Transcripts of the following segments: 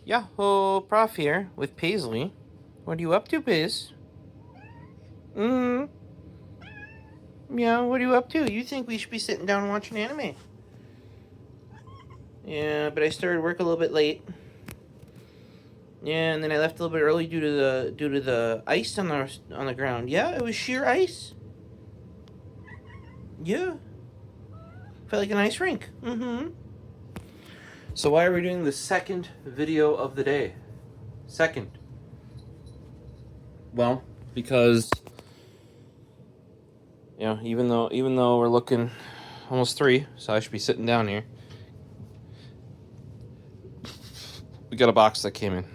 Yahoo, Prof here with Paisley. What are you up to, Piz? Yeah, what are you up to? You think we should be sitting down watching anime? Yeah, but I started work a little bit late. Yeah, and then I left a little bit early due to the ice on the ground. Yeah, it was sheer ice. Yeah, felt like an ice rink. So why are we doing the second video of the day? Second. Well, because even though we're looking almost 3, so I should be sitting down here. We got a box that came in,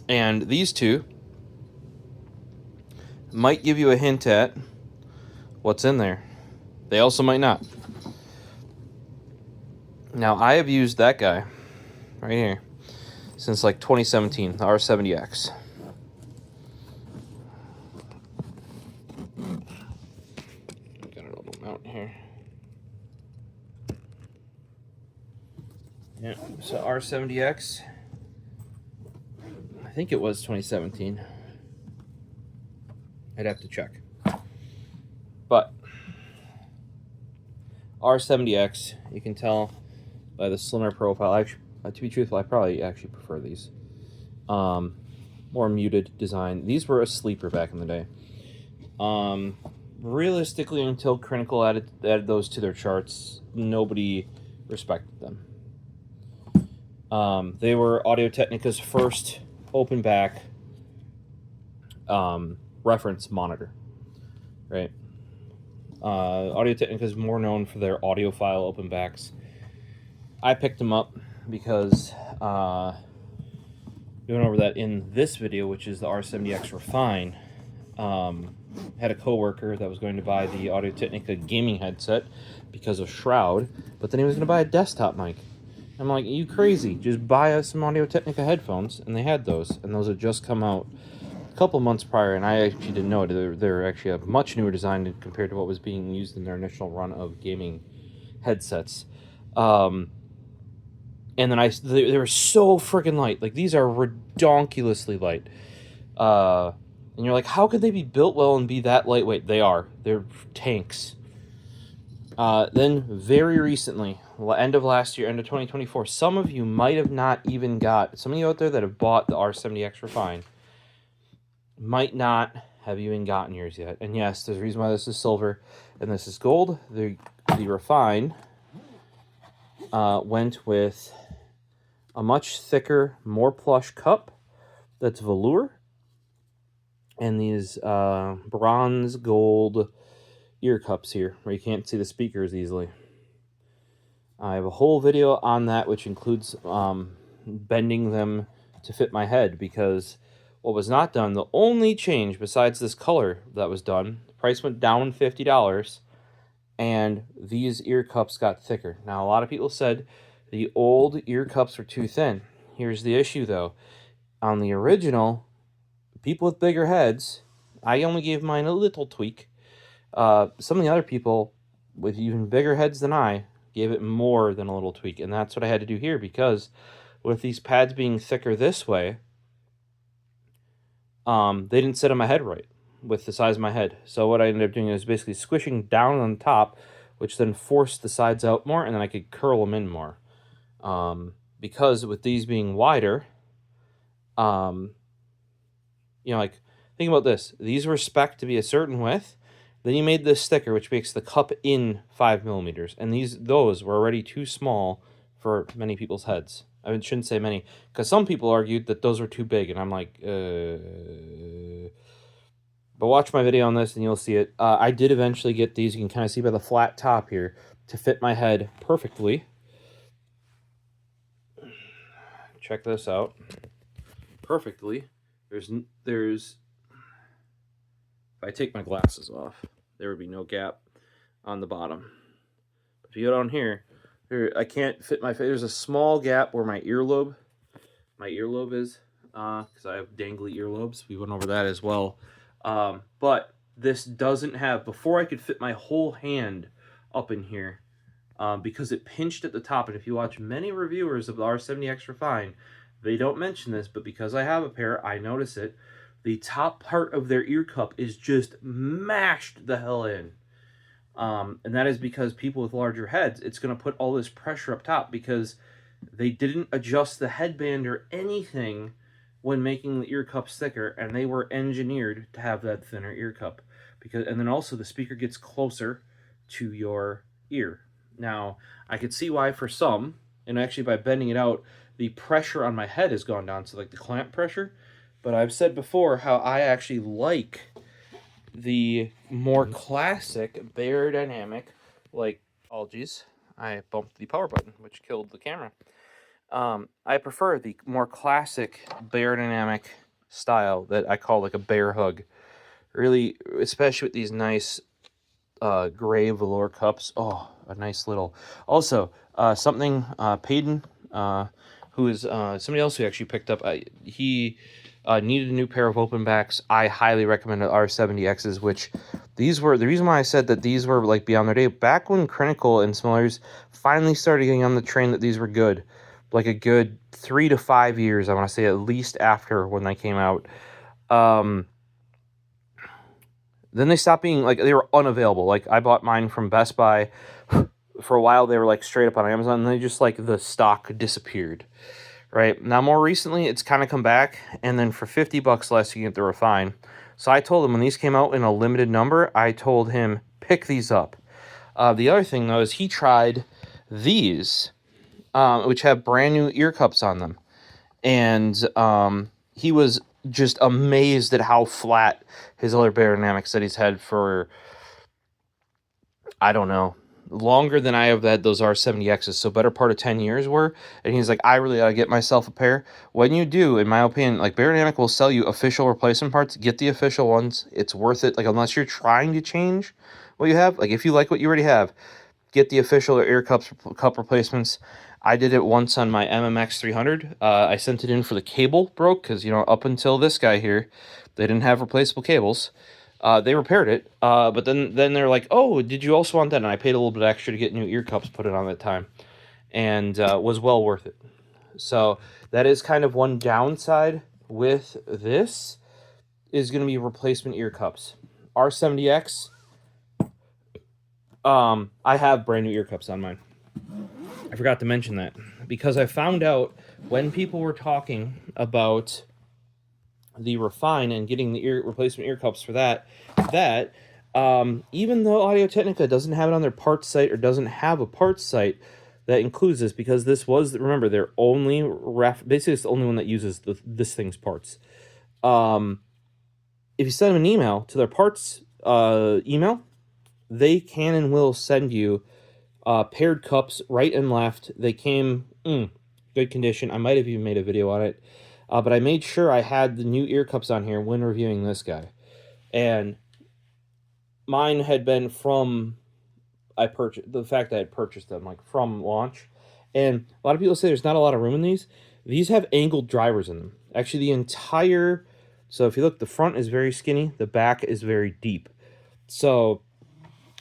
and these two might give you a hint at what's in there. They also might not. Now, I have used that guy right here since like 2017, the R70x. Got a little mount here. Yeah, so R70x, I think it was 2017. I'd have to check. But R70x, you can tell by the slimmer profile. Actually, to be truthful, I probably actually prefer these. More muted design. These were a sleeper back in the day. Realistically, until Critical added those to their charts, nobody respected them. They were Audio-Technica's first open back reference monitor, right? Audio-Technica is more known for their audiophile open backs. I picked them up because we went over that in this video, which is the R70x Refine. Had a coworker that was going to buy the Audio-Technica gaming headset because of Shroud, but then he was going to buy a desktop mic. I'm like, are you crazy? Just buy us some Audio-Technica headphones, and they had those, and those had just come out a couple months prior, and I actually didn't know it. They're actually a much newer design compared to what was being used in their initial run of gaming headsets. And then they were so freaking light. Like, these are redonkulously light. And you're like, how could they be built well and be that lightweight? They are. They're tanks. Then very recently, end of last year, end of 2024, some of you might have not even got, some of you out there that have bought the R70x Refine might not have even gotten yours yet. And yes, there's a reason why this is silver and this is gold. The Refine went with a much thicker, more plush cup that's velour, and these bronze gold ear cups here where you can't see the speakers easily. I have a whole video on that, which includes bending them to fit my head, because what was not done, the only change besides this color that was done, the price went down $50, and these ear cups got thicker. Now, a lot of people said the old ear cups were too thin. Here's the issue, though. On the original, people with bigger heads, I only gave mine a little tweak. Some of the other people with even bigger heads than I gave it more than a little tweak, and that's what I had to do here, because with these pads being thicker this way, they didn't sit on my head right with the size of my head. So what I ended up doing is basically squishing down on the top, which then forced the sides out more, and then I could curl them in more. Because with these being wider, like, think about this. These were spec'd to be a certain width. Then you made this thicker, which makes the cup in 5 millimeters. And those were already too small for many people's heads. I shouldn't say many, because some people argued that those were too big. And I'm like, But watch my video on this and you'll see it. I did eventually get these. You can kind of see by the flat top here to fit my head perfectly. Check this out. Perfectly. There's if I take my glasses off, there would be no gap on the bottom. If you go down here, I can't fit my face. There's a small gap where my earlobe is, because I have dangly earlobes. We went over that as well. But this doesn't have, before I could fit my whole hand up in here, because it pinched at the top. And if you watch many reviewers of the R70x Refine, they don't mention this, but because I have a pair, I notice it. The top part of their ear cup is just mashed the hell in. And that is because people with larger heads, it's going to put all this pressure up top because they didn't adjust the headband or anything when making the ear cups thicker, and they were engineered to have that thinner ear cup. And then also the speaker gets closer to your ear. Now, I could see why for some, and actually by bending it out, the pressure on my head has gone down, so like the clamp pressure. But I've said before how I actually like the more classic Beyerdynamic, like, oh geez, I bumped the power button, which killed the camera. I prefer the more classic Beyerdynamic style that I call like a bear hug. Really, especially with these nice gray velour cups. Oh, a nice little. Also, something Peyton, who is somebody else who actually picked up. He needed a new pair of open backs. I highly recommend the R70Xs, which these were the reason why I said that these were like beyond their day. Back when Critical and Smillers finally started getting on the train that these were good, like a good 3 to 5 years, I want to say at least after when they came out. Then they stopped being, like, they were unavailable. Like, I bought mine from Best Buy. For a while, they were, like, straight up on Amazon, and they just, like, the stock disappeared, right? Now, more recently, it's kind of come back, and then for $50 less, you get the Refine. So I told him when these came out in a limited number, I told him, pick these up. The other thing, though, is he tried these, which have brand new ear cups on them. And he was just amazed at how flat his other Beyerdynamics that he's had for, I don't know, longer than I have had those R70Xs, so better part of 10 years were. And he's like, I really gotta get myself a pair. When you do, in my opinion, like, Beyerdynamic will sell you official replacement parts. Get the official ones. It's worth it. Like, unless you're trying to change what you have. Like, if you like what you already have, get the official ear cup replacements. I did it once on my MMX 300. I sent it in for the cable broke because, you know, up until this guy here, they didn't have replaceable cables. They repaired it, but then they're like, oh, did you also want that? And I paid a little bit extra to get new ear cups put it on that time, and was well worth it. So that is kind of one downside with this, is going to be replacement ear cups. R70X, I have brand new ear cups on mine. I forgot to mention that because I found out when people were talking about the Refine and getting the replacement ear cups for that even though Audio-Technica doesn't have it on their parts site or doesn't have a parts site that includes this, because this was, remember, their only basically it's the only one that uses this thing's parts. If you send them an email to their parts email, they can and will send you paired cups right and left. They came good condition. I might have even made a video on it, but I made sure I had the new ear cups on here when reviewing this guy. And mine had been from the fact that I had purchased them, like, from launch. And a lot of people say there's not a lot of room in these. These have angled drivers in them. Actually, the entire, so if you look, the front is very skinny, the back is very deep. So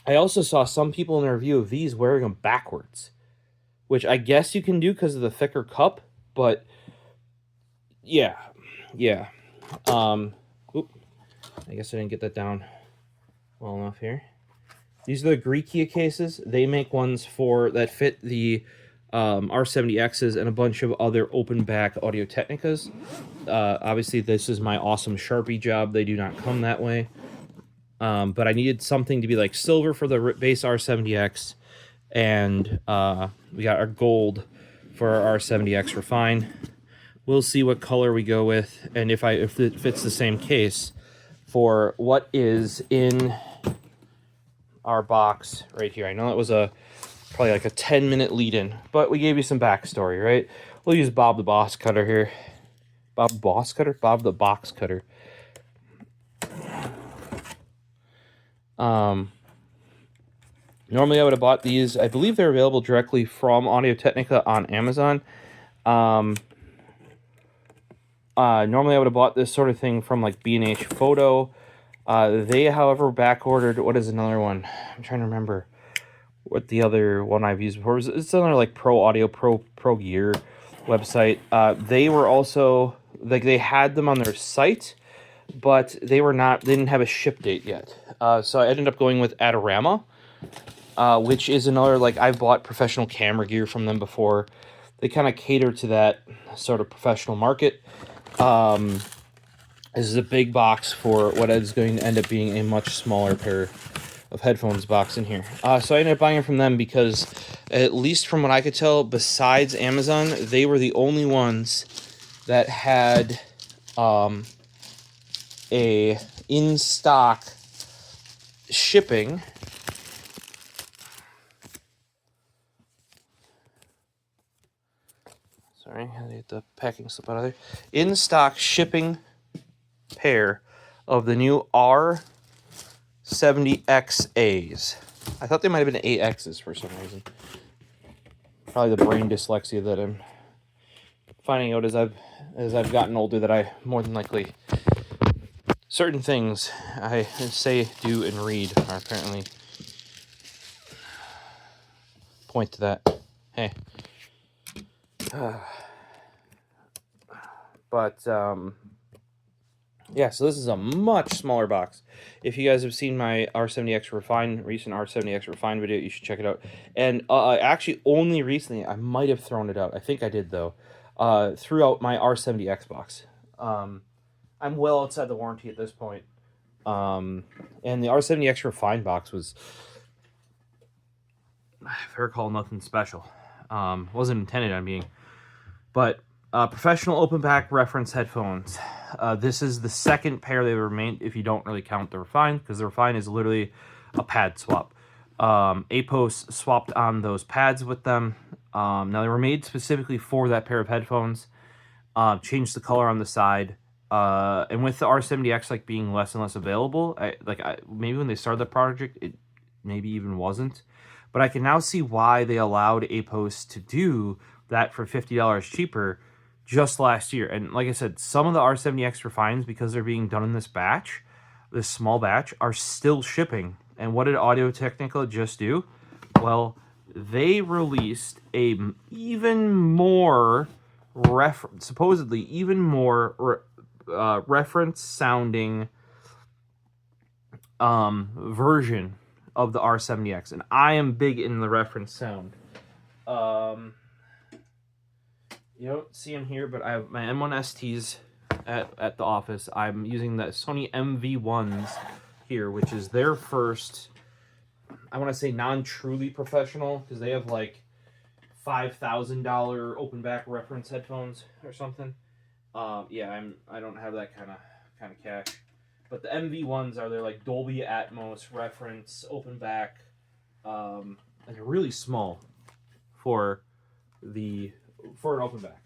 I also saw some people in their review of these wearing them backwards, which I guess you can do because of the thicker cup, but yeah. Oop, I guess I didn't get that down well enough here. These are the Greekia cases. They make ones that fit the R70Xs and a bunch of other open back Audio-Technicas. Obviously, this is my awesome Sharpie job. They do not come that way. But I needed something to be like silver for the base R70X, and we got our gold for our R70X Refine. We'll see what color we go with, and if it fits the same case for what is in our box right here. I know that was probably like a 10-minute lead-in, but we gave you some backstory, right? We'll use Bob the Boss Cutter here. Bob the Boss Cutter? Bob the Box Cutter. Normally I would have bought these. I believe they're available directly from Audio-Technica on Amazon. Normally I would have bought this sort of thing from like B&H Photo. They, however, back ordered, what is another one? I'm trying to remember. what the other one I've used before was. It's another like Pro Audio, Pro Gear website. They were also like they had them on their site, but they didn't have a ship date yet. So I ended up going with Adorama, which is another, like, I've bought professional camera gear from them before. They kind of cater to that sort of professional market. This is a big box for what is going to end up being a much smaller pair of headphones box in here. So I ended up buying it from them because, at least from what I could tell, besides Amazon, they were the only ones that had a in-stock shipping. Sorry, I had to get the packing slip out of there. In-stock shipping pair of the new R70x's. I thought they might have been AXs for some reason. Probably the brain dyslexia that I'm finding out as I've gotten older, that I more than likely certain things I say, do, and read are apparently point to that. Hey. But yeah, so this is a much smaller box. If you guys have seen my recent R70x Refine video, you should check it out. And actually, only recently, I might have thrown it out. I think I did, though. Threw out my R70x box. I'm well outside the warranty at this point. And the R70x Refine box was, if I recall, nothing special. Wasn't intended on being. But professional open back reference headphones. This is the second pair they've made, if you don't really count the Refine, because the Refine is literally a pad swap. APOS swapped on those pads with them. Now, they were made specifically for that pair of headphones. Changed the color on the side. And with the R70x like being less and less available, maybe when they started the project, it maybe even wasn't. But I can now see why they allowed APOS to do that for $50 cheaper just last year. And like I said, some of the R70x Refines, because they're being done in this small batch, are still shipping. And what did Audio-Technica just do? Well, they released a even more supposedly even more reference sounding version of the R70x, and I am big in the reference sound. You don't see them here, but I have my M1 STs at the office. I'm using the Sony MV1s here, which is their first, I want to say, non-truly professional, because they have like $5,000 open back reference headphones or something. Yeah, I don't have that kind of cash. But the MV1s are their like Dolby Atmos reference open back, and they're really small for an open back.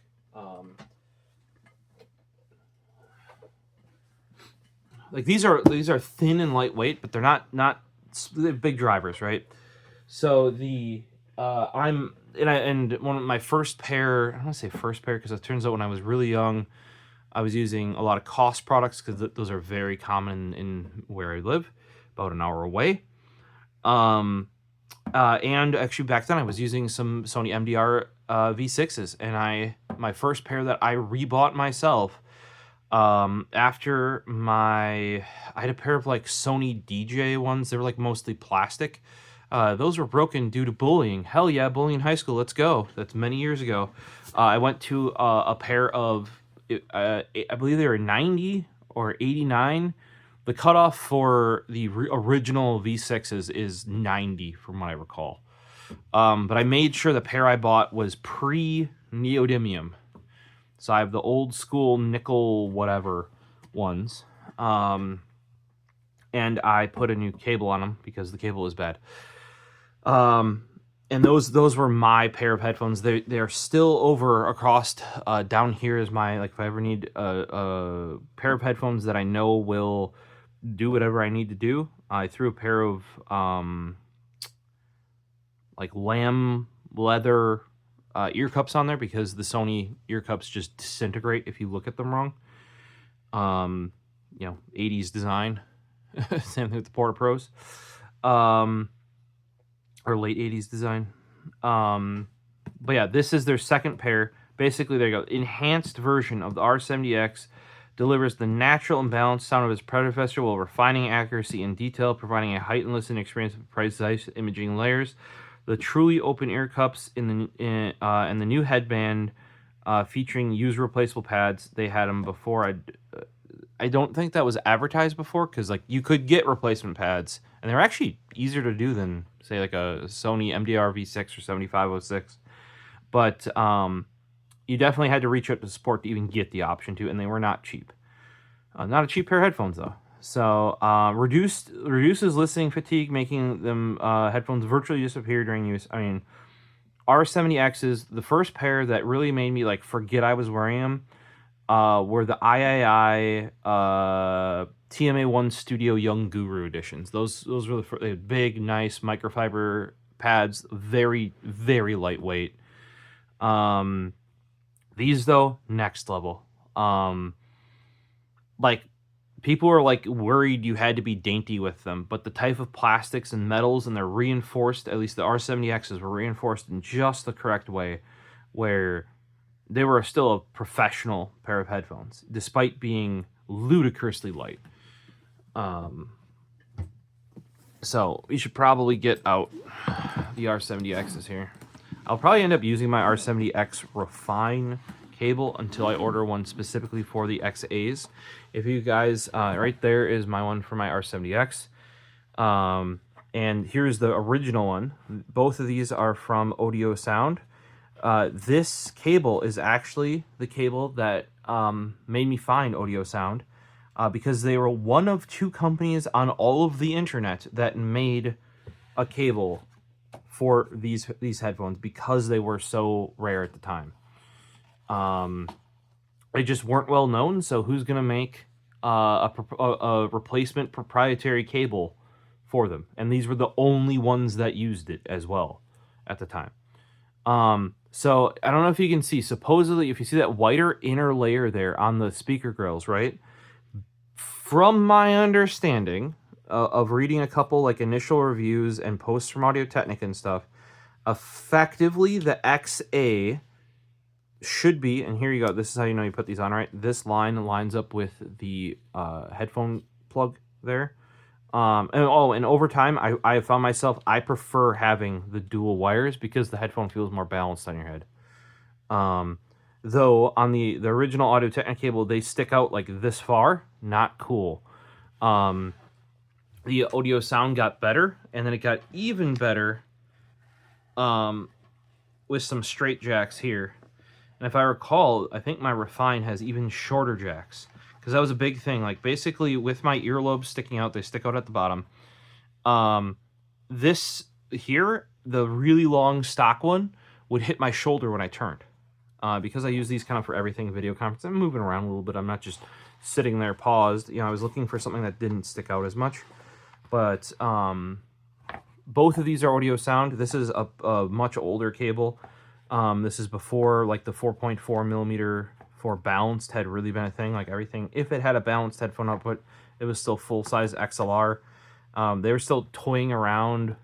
Like these are thin and lightweight, but they're not they're big drivers, right? So and one of my first pair, I don't want to say first pair because it turns out when I was really young, I was using a lot of cost products because those are very common in where I live, about an hour away. And actually back then I was using some Sony MDR V6s, and my first pair that I rebought myself after I had a pair of like Sony DJ ones. They were like mostly plastic. Those were broken due to bullying. Hell yeah, bullying in high school. Let's go. That's many years ago. I went to a pair of, I believe they were 90 or 89. The cutoff for the original V6s is 90, from what I recall. But I made sure the pair I bought was pre-neodymium. So I have the old school nickel whatever ones. And I put a new cable on them because the cable is bad. And those were my pair of headphones. They're still over across down here is my, like, if I ever need a pair of headphones that I know will do whatever I need to do. I threw a pair of like lamb leather ear cups on there because the Sony ear cups just disintegrate if you look at them wrong. 80s design. Same thing with the Porta Pros. or late 80s design. But yeah, this is their second pair. Basically, there you go. Enhanced version of the R70X delivers the natural and balanced sound of its predecessor while refining accuracy and detail, providing a heightened listening experience with precise imaging layers. The truly open ear cups and the new headband featuring user replaceable pads. They had them before. I don't think that was advertised before, because like you could get replacement pads, and they're actually easier to do than say like a Sony MDR V6 or 7506. But you definitely had to reach out to support to even get the option to, and they were not cheap. Not a cheap pair of headphones though. So reduces listening fatigue, making them headphones virtually disappear during use. I mean, R70X is the first pair that really made me like forget I was wearing them. Were the III TMA1 Studio Young Guru editions. Those were the big, nice microfiber pads, very, very lightweight. These though, next level. Like people were like worried you had to be dainty with them, but the type of plastics and metals, and they're reinforced. At least the R70Xs were reinforced in just the correct way, where they were still a professional pair of headphones, despite being ludicrously light. So we should probably get out the R70Xs here. I'll probably end up using my R70X Refine cable until I order one specifically for the XAs. If you guys, right there is my one for my R70X. And here's the original one. Both of these are from Audio Sound. This cable is actually the cable that made me find Audio Sound, because they were one of two companies on all of the internet that made a cable for these headphones, because they were so rare at the time. They just weren't well known, so who's gonna make a replacement proprietary cable for them? And these were the only ones that used it as well at the time. So I don't know if you can see, supposedly if you see that whiter inner layer there on the speaker grills, right? From my understanding of reading a couple like initial reviews and posts from Audio-Technica and stuff, effectively the XA should be, and here you go, this is how you know you put these on, right? This line lines up with the headphone plug there. And over time, I have found myself, I prefer having the dual wires because the headphone feels more balanced on your head. Though on the original Audio-Technica cable, they stick out like this far. Not cool. The Audio Sound got better, and then it got even better with some straight jacks here. And if I recall, I think my Refine has even shorter jacks, because that was a big thing. Like basically with my earlobes sticking out, they stick out at the bottom. This here, the really long stock one, would hit my shoulder when I turned. Because I use these kind of for everything, video conference. I'm moving around a little bit. I'm not just sitting there paused. You know, I was looking for something that didn't stick out as much. But both of these are Audio Sound. This is a much older cable. This is before like the 4.4 millimeter for balanced had really been a thing. Like everything, if it had a balanced headphone output, it was still full size XLR. They were still toying around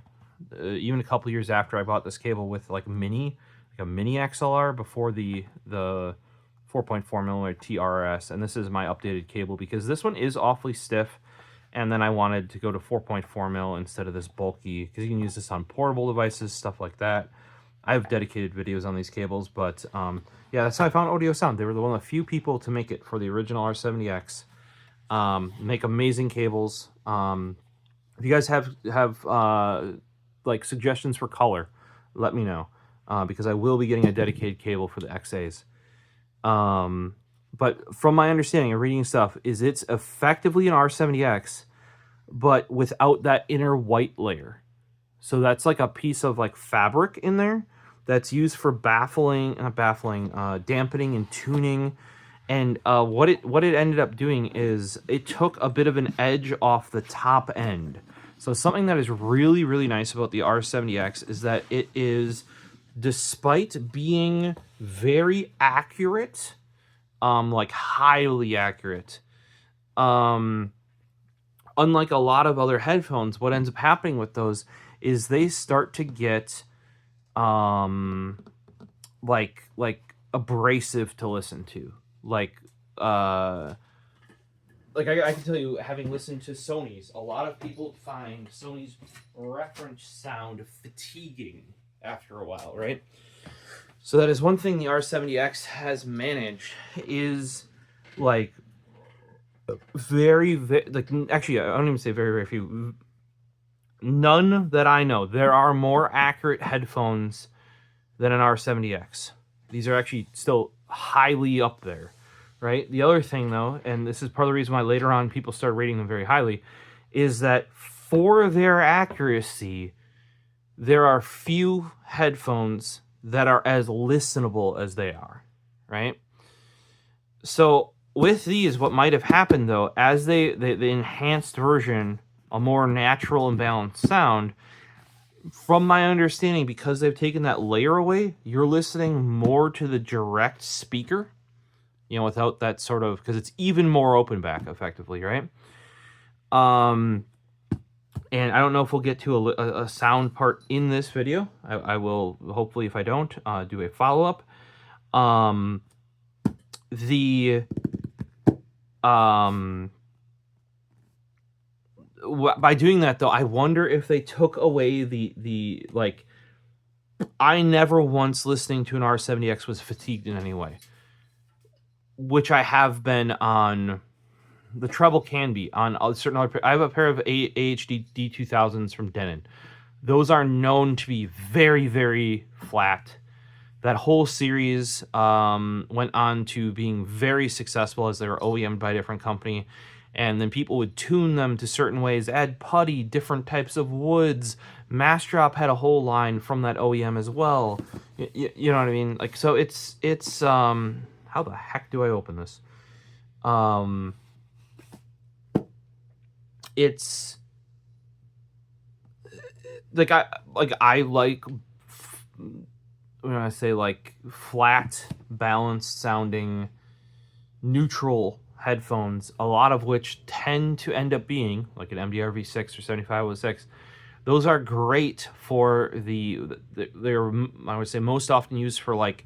even a couple years after I bought this cable with like a mini XLR before the 4.4 millimeter TRS. And this is my updated cable because this one is awfully stiff. And then I wanted to go to 4.4 mil instead of this bulky, because you can use this on portable devices, stuff like that. I have dedicated videos on these cables, but yeah, that's how I found Audio Sound. They were one of the few people to make it for the original R70X. Make amazing cables. If you guys have like suggestions for color, let me know, because I will be getting a dedicated cable for the XAs. But from my understanding of reading stuff, is it's effectively an R70X, but without that inner white layer. So that's like a piece of like fabric in there that's used for dampening and tuning. And what it ended up doing is it took a bit of an edge off the top end. So something that is really, really nice about the R70X is that it is, despite being very accurate, like highly accurate, unlike a lot of other headphones, what ends up happening with those is they start to get like abrasive to listen to. Like I can tell you, having listened to Sony's, a lot of people find Sony's reference sound fatiguing after a while, right? So that is one thing the R70X has managed, is like very like, actually, I don't even say very, very few. None that I know. There are more accurate headphones than an R70X. These are actually still highly up there, right? The other thing, though, and this is part of the reason why later on people start rating them very highly, is that for their accuracy, there are few headphones that are as listenable as they are, right? So with these, what might have happened, though, as the enhanced version, a more natural and balanced sound, from my understanding, because they've taken that layer away, you're listening more to the direct speaker, you know, without that sort of, because it's even more open back, effectively, right? And I don't know if we'll get to a sound part in this video. I will, hopefully, if I don't, do a follow-up. By doing that, though, I wonder if they took away the like, I never once listening to an R70X was fatigued in any way, which I have been on. The treble can be on certain other. I have a pair of AHD D2000s from Denon. Those are known to be very, very flat. That whole series went on to being very successful as they were OEM'd by a different company. And then people would tune them to certain ways, add putty, different types of woods. Massdrop had a whole line from that OEM as well. You know what I mean? Like, so it's how the heck do I open this? It's like I like, when I say like flat, balanced sounding, neutral headphones, a lot of which tend to end up being like an MDR V6 or 7506. Those are great for they're, I would say, most often used for like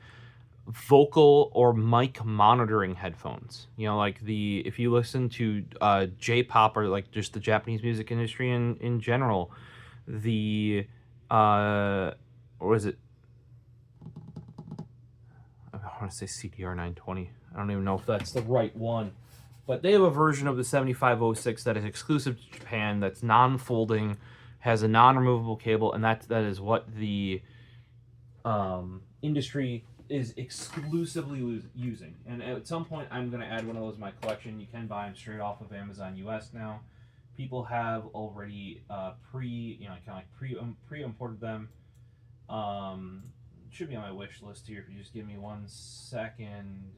vocal or mic monitoring headphones. You know, like if you listen to J-pop or like just the Japanese music industry in general, or is it, I want to say CDR 920. I don't even know if that's the right one, but they have a version of the 7506 that is exclusive to Japan, that's non-folding, has a non-removable cable, and that is what the industry is exclusively using. And at some point, I'm going to add one of those to my collection. You can buy them straight off of Amazon US now. People have already pre-imported them. Should be on my wish list here. If you just give me 1 second.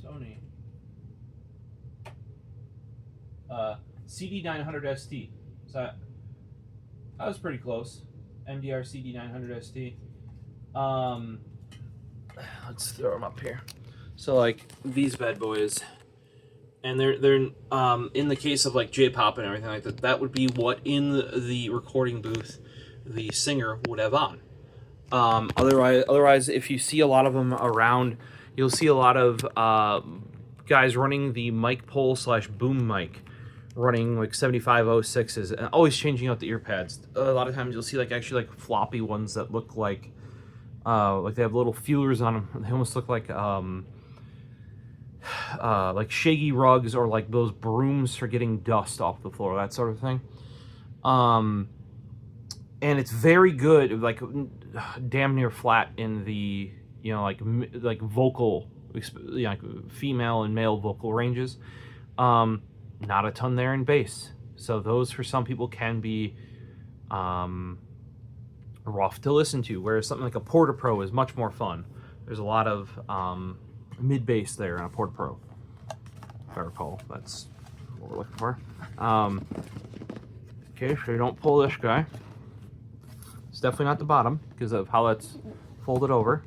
Sony. CD900 ST. So that was pretty close. MDR CD900 ST. Let's throw them up here. So like these bad boys, and they're in the case of like J-pop and everything like that, that would be what in the recording booth the singer would have on. Otherwise, if you see a lot of them around, you'll see a lot of guys running the mic pole / boom mic, running like 7506s, and always changing out the ear pads. A lot of times you'll see like floppy ones that look like they have little feelers on them. They almost look like shaggy rugs, or like those brooms for getting dust off the floor, that sort of thing. And it's very good, like damn near flat in the, you know, like vocal, you know, like female and male vocal ranges. Not a ton there in bass. So those for some people can be rough to listen to, whereas something like a Porta Pro is much more fun. There's a lot of mid bass there on a Porta Pro, if I recall. That's what we're looking for. Okay, so you don't pull this guy. It's definitely not the bottom because of how that's folded over.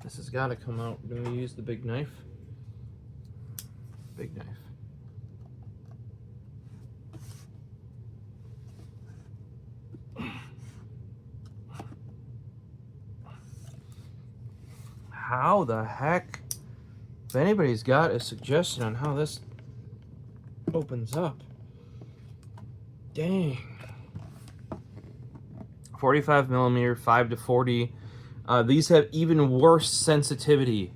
This has got to come out. I'm going to use the big knife. Big knife. How the heck? If anybody's got a suggestion on how this opens up. Dang. 45 millimeter, 5 to 40. These have even worse sensitivity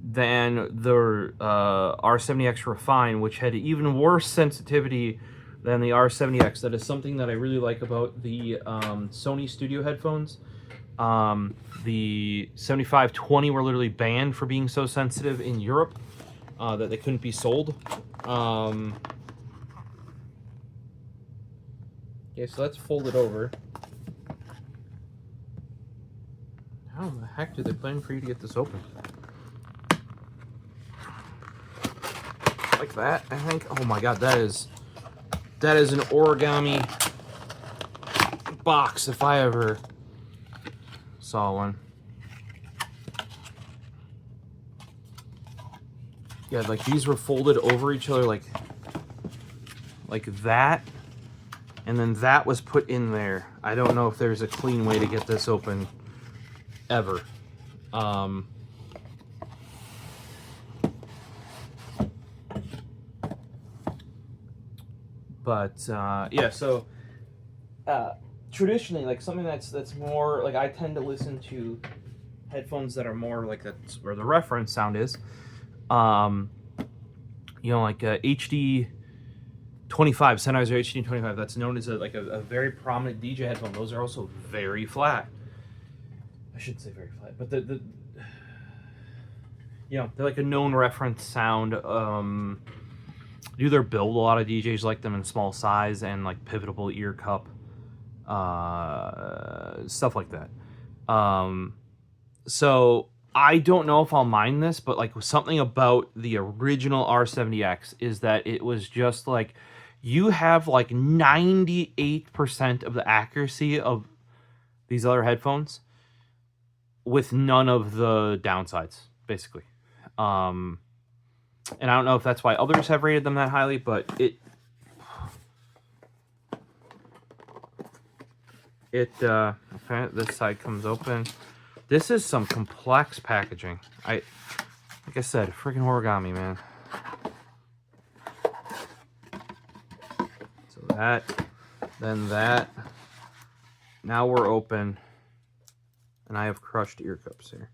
than the R70x Refine, which had even worse sensitivity than the R70x. That is something that I really like about the Sony Studio headphones. The 7520 were literally banned for being so sensitive in Europe that they couldn't be sold. Okay, so let's fold it over. How the heck do they plan for you to get this open? Like that, I think. Oh my god, that is an origami box if I ever saw one. Yeah, like these were folded over each other like that, and then that was put in there. I don't know if there's a clean way to get this open ever. Yeah, so traditionally, like something that's more like, I tend to listen to headphones that are more like, that's where the reference sound is. You know, like HD 25, Sennheiser HD 25. That's known as a very prominent DJ headphone. Those are also very flat. I shouldn't say very flat, but the you know, they're like a known reference sound. Do their build, a lot of DJs like them in small size and like pivotable ear cup, stuff like that. So I don't know if I'll mind this, but like something about the original R70x is that it was just like, you have like 98% of the accuracy of these other headphones with none of the downsides, basically. And I don't know if that's why others have rated them that highly, but okay, this side comes open. This is some complex packaging. Like I said, freaking origami, man. So that, then that. Now we're open, and I have crushed ear cups here.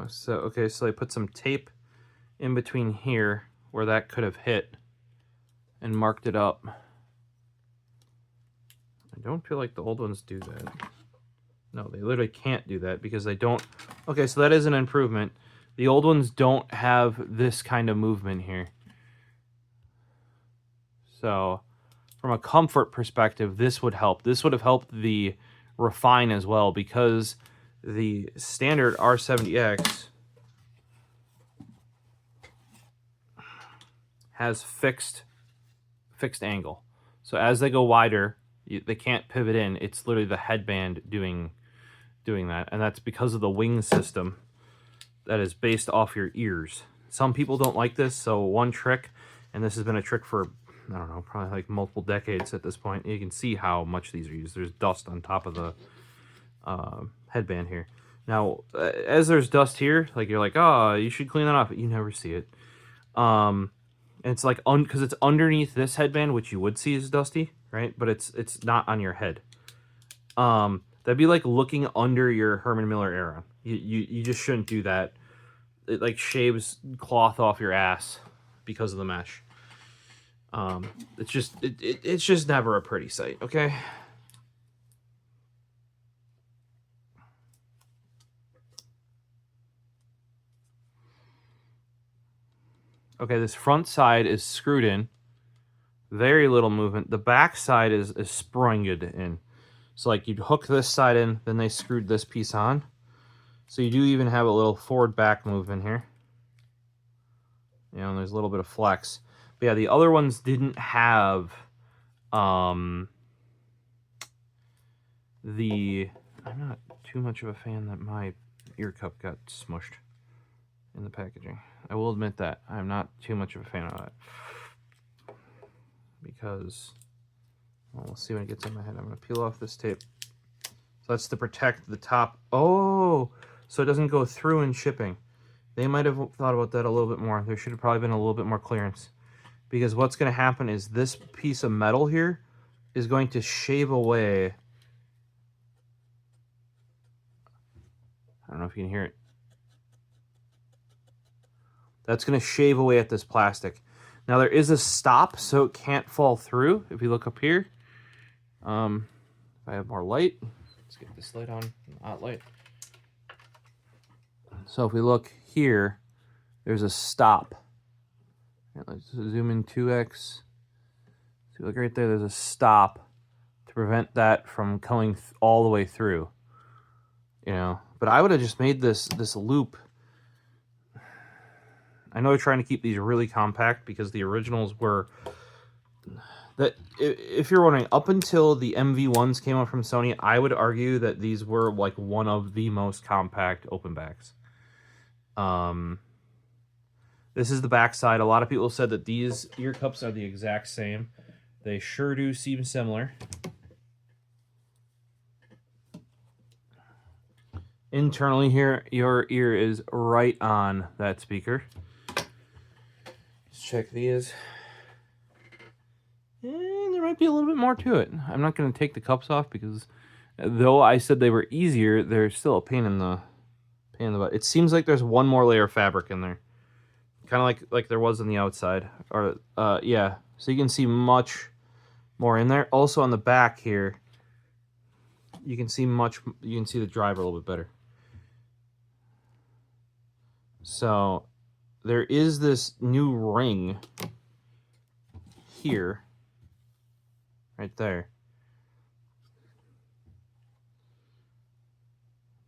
So, okay, so I put some tape in between here where that could have hit and marked it up. I don't feel like the old ones do that. No, they literally can't do that because they don't. Okay, so that is an improvement. The old ones don't have this kind of movement here. So from a comfort perspective, this would help. This would have helped the Refine as well, because the standard R70X has fixed angle. So as they go wider, they can't pivot in. It's literally the headband doing that, and that's because of the wing system that is based off your ears. Some people don't like this, so one trick, and this has been a trick for, I don't know, probably like multiple decades at this point. You can see how much these are used. There's dust on top of the headband here. Now, as there's dust here, like you're like, oh, you should clean that off, but you never see it. And it's like, because it's underneath this headband, which you would see is dusty, right? But it's not on your head. That'd be like looking under your Herman Miller Aeron. You just shouldn't do that. It like shaves cloth off your ass because of the mesh. It's just never a pretty sight, okay? Okay, this front side is screwed in. Very little movement. The back side is sprunged in. So like you'd hook this side in, then they screwed this piece on. So you do even have a little forward back movement here. You know, and there's a little bit of flex. But yeah, the other ones didn't have the... I'm not too much of a fan that my ear cup got smushed in the packaging. I will admit that. I'm not too much of a fan of that. Because, well, we'll see when it gets on my head. I'm going to peel off this tape. So that's to protect the top. Oh, so it doesn't go through in shipping. They might have thought about that a little bit more. There should have probably been a little bit more clearance. Because what's going to happen is this piece of metal here is going to shave away. I don't know if you can hear it. That's going to shave away at this plastic. Now there is a stop so it can't fall through. If you look up here, if I have more light, let's get this light on, hot light. So if we look here, there's a stop. Let's zoom in 2x. So look right there, there's a stop to prevent that from going all the way through. You know, but I would have just made this loop. I know they're trying to keep these really compact because the originals were that, if you're wondering, up until the MV1s came out from Sony, I would argue that these were like one of the most compact open backs. This is the back side. A lot of people said that these ear cups are the exact same. They sure do seem similar. Internally here, your ear is right on that speaker. Let's check these. And there might be a little bit more to it. I'm not going to take the cups off because though I said they were easier, they're still a pain in the butt. It seems like there's one more layer of fabric in there. Kind of like there was on the outside. Or yeah. So you can see much more in there. Also on the back here, you can see the driver a little bit better. So there is this new ring here, right there.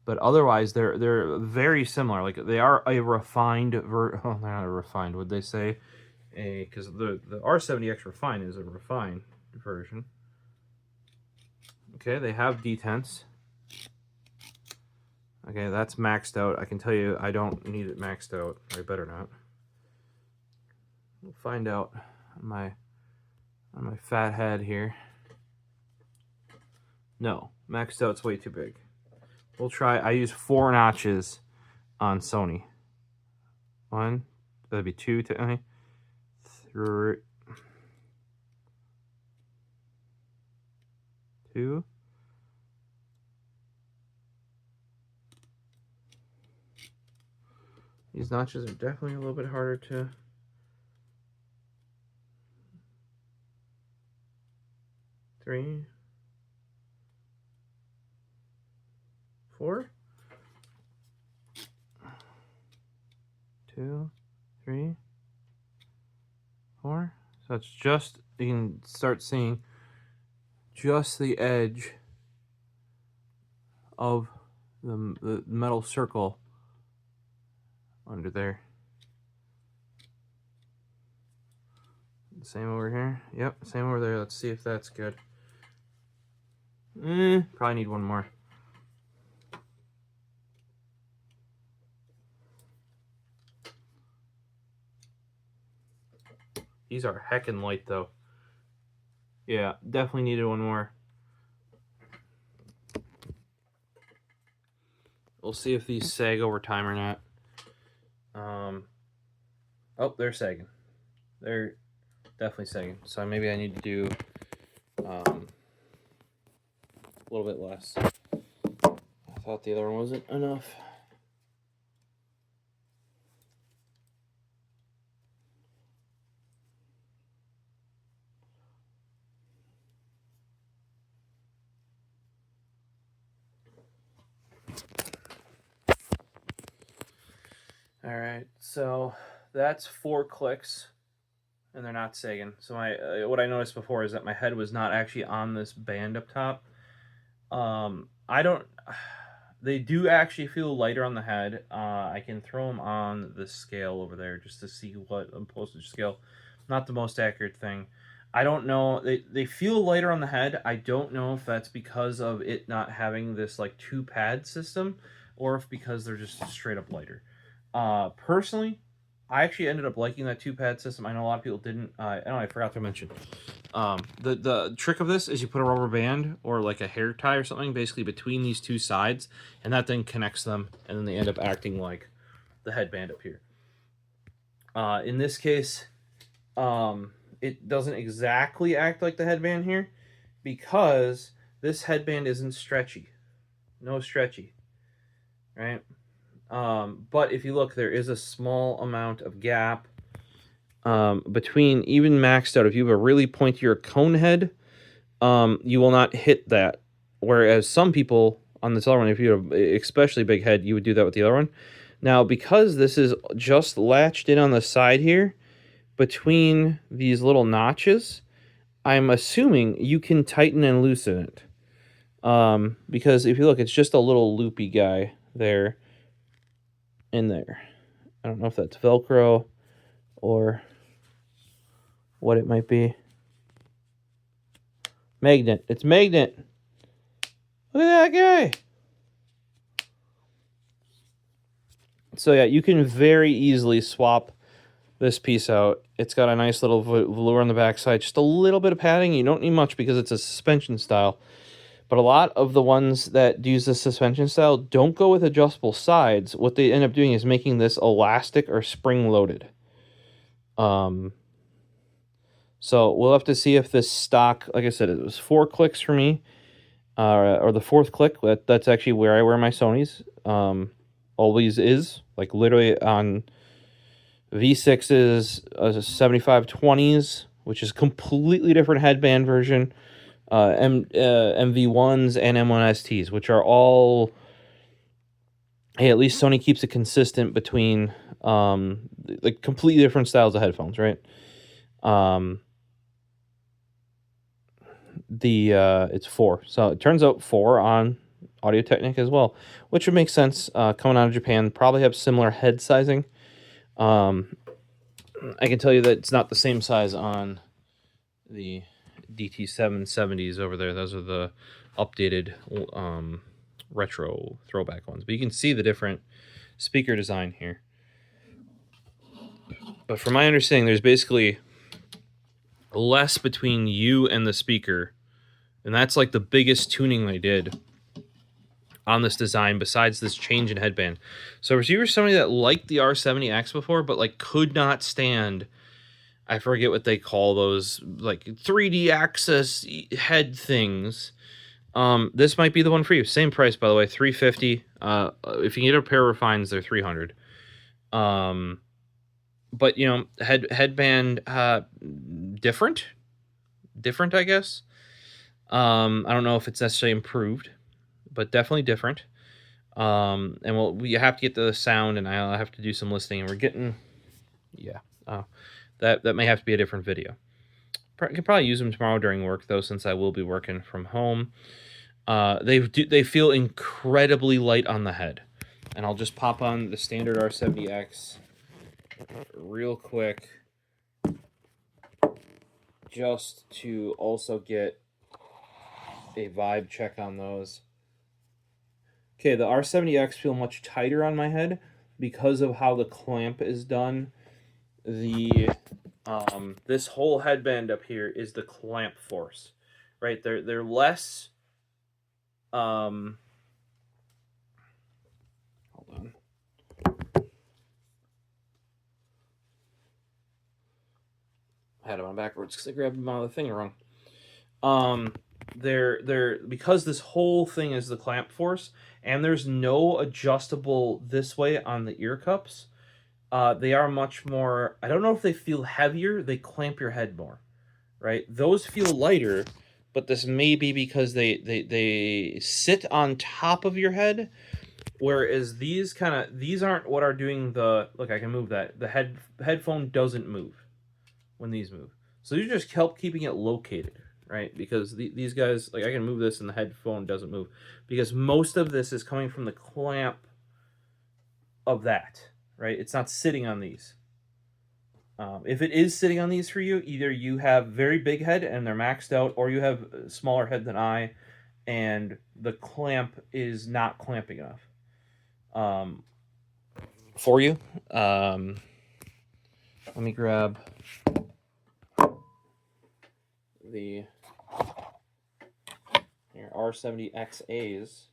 But otherwise, they're very similar. Like they are a refined they're not a refined. Would they say? Because the R70x Refine is a refined version. Okay, they have detents. Okay, that's maxed out. I can tell you, I don't need it maxed out. I better not. We'll find out on my fat head here. No, maxed out's way too big. We'll try. I use 4 notches on Sony. 1, that'd be 2, 3, 2. These notches are definitely a little bit harder to... Three, 4, 2, 3, 4. So it's just, you can start seeing just the edge of the metal circle under there. Same over here. Yep, same over there. Let's see if that's good. Probably need one more. These are heckin' light though. Yeah, definitely needed one more. We'll see if these sag over time or not. Oh, they're sagging. They're definitely sagging. So maybe I need to do a little bit less. I thought the other one wasn't enough. All right, so that's 4 clicks, and they're not sagging. So what I noticed before is that my head was not actually on this band up top. They do actually feel lighter on the head. I can throw them on the scale over there just to see what postage scale. Not the most accurate thing. I don't know. They feel lighter on the head. I don't know if that's because of it not having this like 2-pad system, or if because they're just straight up lighter. Personally, I actually ended up liking that 2-pad system. I know a lot of people didn't. I forgot to mention. The trick of this is you put a rubber band or like a hair tie or something basically between these two sides, and that then connects them, and then they end up acting like the headband up here. In this case, it doesn't exactly act like the headband here because this headband isn't stretchy. No stretchy, right? But if you look, there is a small amount of gap between, even maxed out. If you have a really pointier cone head, you will not hit that. Whereas some people on this other one, if you have especially big head, you would do that with the other one. Now, because this is just latched in on the side here, between these little notches, I'm assuming you can tighten and loosen it. Because if you look, it's just a little loopy guy there and there. I don't know if that's Velcro or what it might be. Magnet. It's magnet. Look at that guy. So yeah, you can very easily swap this piece out. It's got a nice little velour on the backside, just a little bit of padding. You don't need much because it's a suspension style. But a lot of the ones that use the suspension style don't go with adjustable sides. What they end up doing is making this elastic or spring-loaded. So we'll have to see if this stock, like I said, it was 4 clicks for me, or the 4th click. That's actually where I wear my Sonys. Always is, like literally on V6s, 7520s, which is completely different headband version. MV1s and M1STs, which are all, hey, at least Sony keeps it consistent between like completely different styles of headphones, right? It's 4, so it turns out 4 on Audio-Technica as well, which would make sense. Coming out of Japan, probably have similar head sizing. I can tell you that it's not the same size on the DT-770s over there. Those are the updated retro throwback ones. But you can see the different speaker design here. But from my understanding, there's basically less between you and the speaker. And that's like the biggest tuning they did on this design, besides this change in headband. So if you were somebody that liked the R70X before, but like could not stand, I forget what they call those, like 3D access head things, this might be the one for you. Same price, by the way, $350. If you can get a pair of refines, they're $300. But you know, headband different, I guess. I don't know if it's necessarily improved, but definitely different. And we have to get the sound, and I'll have to do some listening, and we're getting, yeah. That may have to be a different video. I could probably use them tomorrow during work, though, since I will be working from home. They feel incredibly light on the head. And I'll just pop on the standard R70X real quick, just to also get a vibe check on those. Okay, the R70X feel much tighter on my head because of how the clamp is done. This whole headband up here is the clamp force, right? They're less. Hold on. I had them on backwards because I grabbed them out of the thing wrong. They're because this whole thing is the clamp force, and there's no adjustable this way on the ear cups. They are much more, I don't know if they feel heavier, they clamp your head more, right? Those feel lighter, but this may be because they sit on top of your head, whereas these aren't what are doing the, look, I can move that. The headphone doesn't move when these move. So you just help keeping it located, right? Because these guys, like I can move this and the headphone doesn't move, because most of this is coming from the clamp of that, right? It's not sitting on these. If it is sitting on these for you, either you have very big head and they're maxed out, or you have a smaller head than I, and the clamp is not clamping enough for you. Let me grab the R70xAs.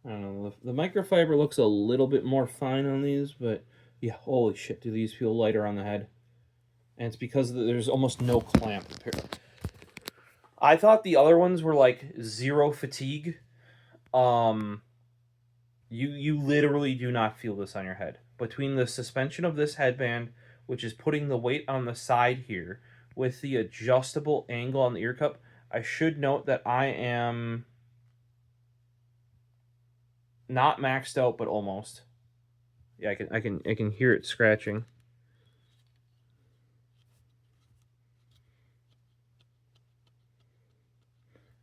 I don't know, the microfiber looks a little bit more fine on these, but yeah, holy shit, do these feel lighter on the head. And it's because there's almost no clamp. I thought the other ones were like zero fatigue. You literally do not feel this on your head. Between the suspension of this headband, which is putting the weight on the side here, with the adjustable angle on the ear cup, I should note that I am not maxed out, but almost. Yeah, I can hear it scratching.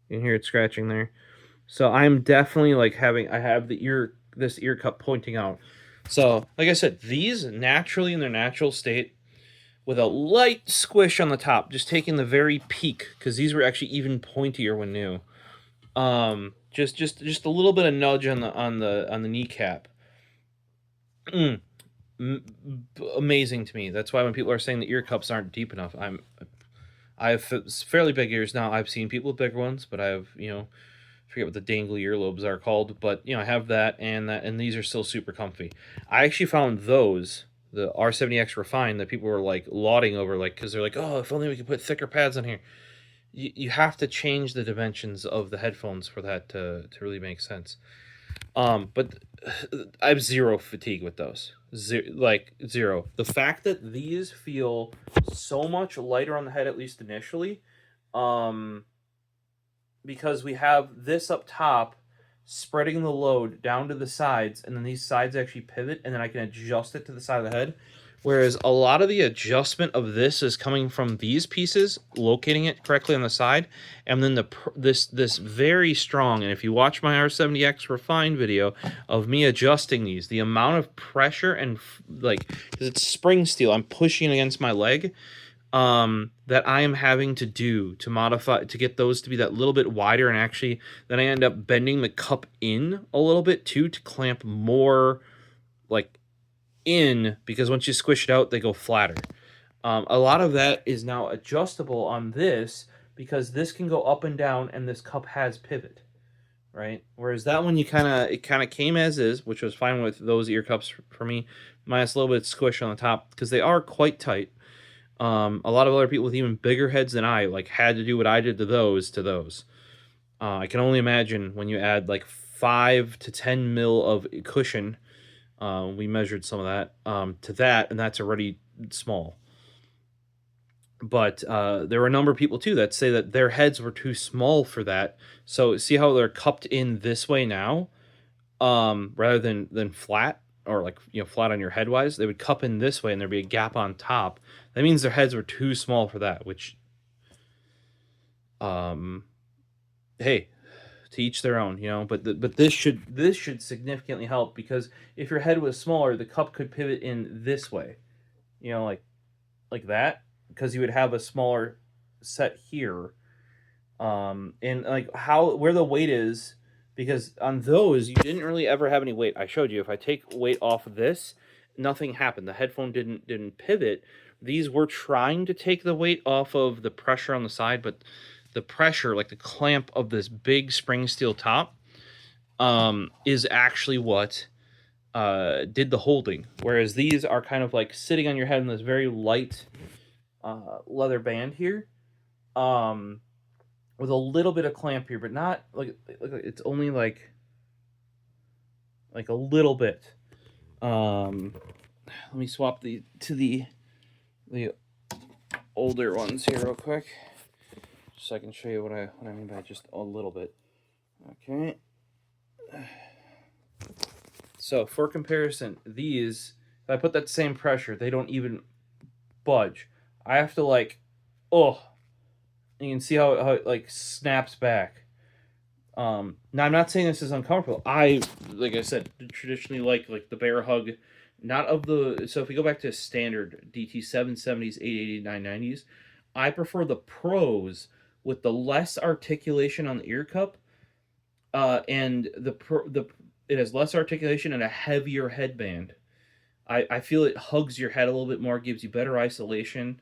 You can hear it scratching there. So I'm definitely like I have this ear cup pointing out. So, like I said, these naturally in their natural state, with a light squish on the top, just taking the very peak, because these were actually even pointier when new. Just a little bit of nudge on the kneecap. Amazing to me. That's why when people are saying the ear cups aren't deep enough, I have fairly big ears now. I've seen people with bigger ones, but I have, forget what the dangly earlobes are called, but I have that, and these are still super comfy. I actually found those, the R70x Refine, that people were like lauding over, like, because they're like, oh, if only we could put thicker pads on here. You have to change the dimensions of the headphones for that to really make sense. But I have zero fatigue with those. Zero. The fact that these feel so much lighter on the head, at least initially, because we have this up top spreading the load down to the sides, and then these sides actually pivot, and then I can adjust it to the side of the head. Whereas a lot of the adjustment of this is coming from these pieces, locating it correctly on the side, and then this very strong, and if you watch my R70x Refine video of me adjusting these, the amount of pressure and because it's spring steel, I'm pushing against my leg, that I am having to do to modify to get those to be that little bit wider, and actually then I end up bending the cup in a little bit too to clamp more like in, because once you squish it out they go flatter. A lot of that is now adjustable on this, because this can go up and down and this cup has pivot, right? Whereas that one, it kind of came as is, which was fine with those ear cups for me, minus a little bit of squish on the top, because they are quite tight. A lot of other people with even bigger heads than I had to do what I did to those. I can only imagine when you add like 5 to 10 mil of cushion. We measured some of that to that, and that's already small. But there were a number of people too that say that their heads were too small for that. So see how they're cupped in this way now, rather than flat, or flat on your head wise. They would cup in this way, and there'd be a gap on top. That means their heads were too small for that. Which, hey, to each their own, But this should significantly help, because if your head was smaller, the cup could pivot in this way, like that, because you would have a smaller set here, and where the weight is, because on those you didn't really ever have any weight. I showed you, if I take weight off of this, nothing happened. The headphone didn't pivot. These were trying to take the weight off of the pressure on the side, but the pressure, like the clamp of this big spring steel top, is actually what did the holding. Whereas these are kind of like sitting on your head in this very light leather band here, with a little bit of clamp here, but not it's only like a little bit. Let me swap to the older ones here real quick, so I can show you what I mean by just a little bit. Okay. So for comparison, these, if I put that same pressure, they don't even budge. I have to like, oh, you can see how it like snaps back. Now I'm not saying this is uncomfortable. Like I said, traditionally like the bear hug, not of the. So if we go back to standard DT 770s, 880s, 990s, I prefer the pros with the less articulation on the ear cup, and it has less articulation and a heavier headband. I feel it hugs your head a little bit more, gives you better isolation.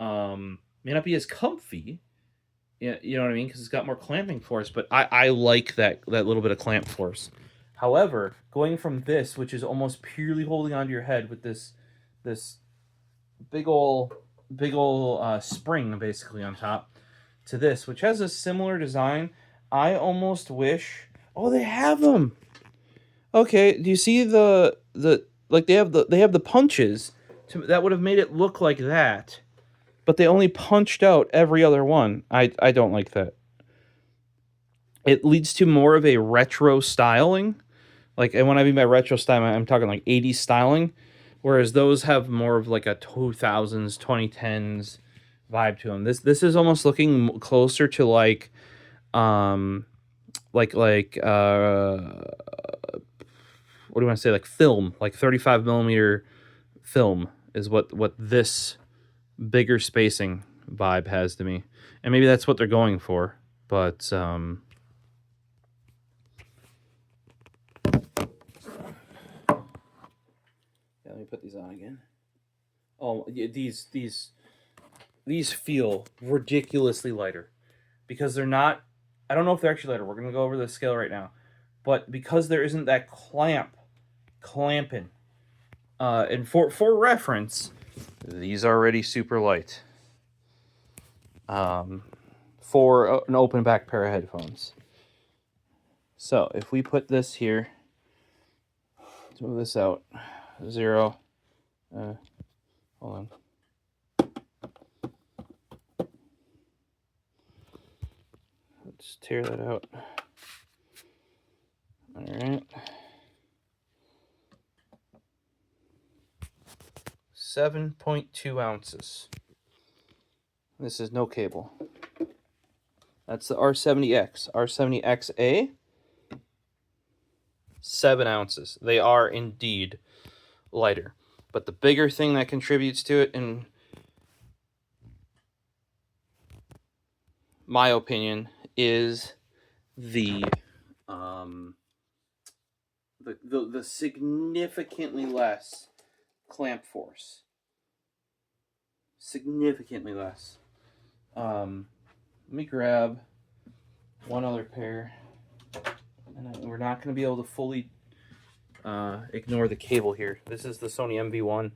May not be as comfy, yeah, you know what I mean, because it's got more clamping force. But I like that little bit of clamp force. However, going from this, which is almost purely holding onto your head with this big ol' spring basically on top, to this, which has a similar design, I almost wish. Oh, they have them. Okay, do you see the like they have the punches that would have made it look like that, but they only punched out every other one. I don't like that. It leads to more of a retro styling. Like, and when I mean by retro style, I'm talking like 80s styling, whereas those have more of like a 2000s, 2010s vibe to them. This is almost looking closer to like like what do you want to say, like film, like 35 millimeter film is what this bigger spacing vibe has to me. And maybe that's what they're going for, but yeah, let me put these on again. Oh, these feel ridiculously lighter because they're not. I don't know if they're actually lighter. We're gonna go over the scale right now, but because there isn't that clamping, and for reference, these are already super light. For an open back pair of headphones. So if we put this here, let's move this out. 0. Hold on. Let's tear that out. All right. 7.2 ounces. This is no cable. That's the R70X. R70XA. 7 ounces. They are indeed lighter. But the bigger thing that contributes to it, in my opinion, is the significantly less clamp force. Significantly less. Let me grab one other pair, and we're not going to be able to fully ignore the cable here. This is the Sony MV1.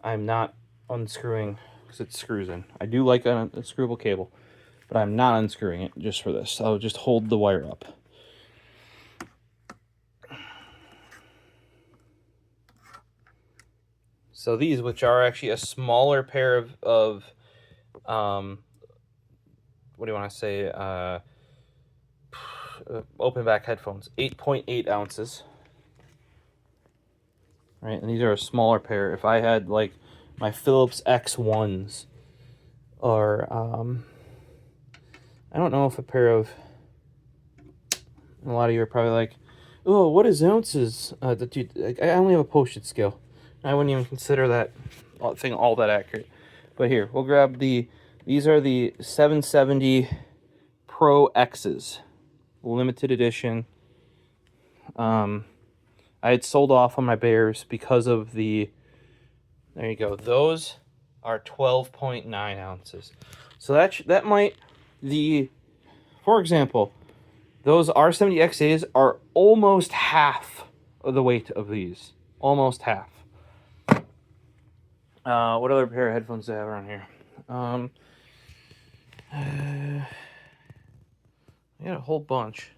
I'm not unscrewing because it screws in. I do like a screwable cable, but I'm not unscrewing it just for this. I'll just hold the wire up. So these, which are actually a smaller pair of what do you want to say? Open back headphones, 8.8 ounces. Right, and these are a smaller pair. If I had like my Philips X1s, or I don't know if a pair of, a lot of you are probably like, oh, what is ounces? I only have a postage scale. I wouldn't even consider that thing all that accurate. But here, we'll grab these are the 770 Pro X's, limited edition. I had sold off on my Bears because of the, there you go, those are 12.9 ounces. So that might, for example, those R70XAs are almost half of the weight of these. Almost half. What other pair of headphones do I have around here? I got a whole bunch.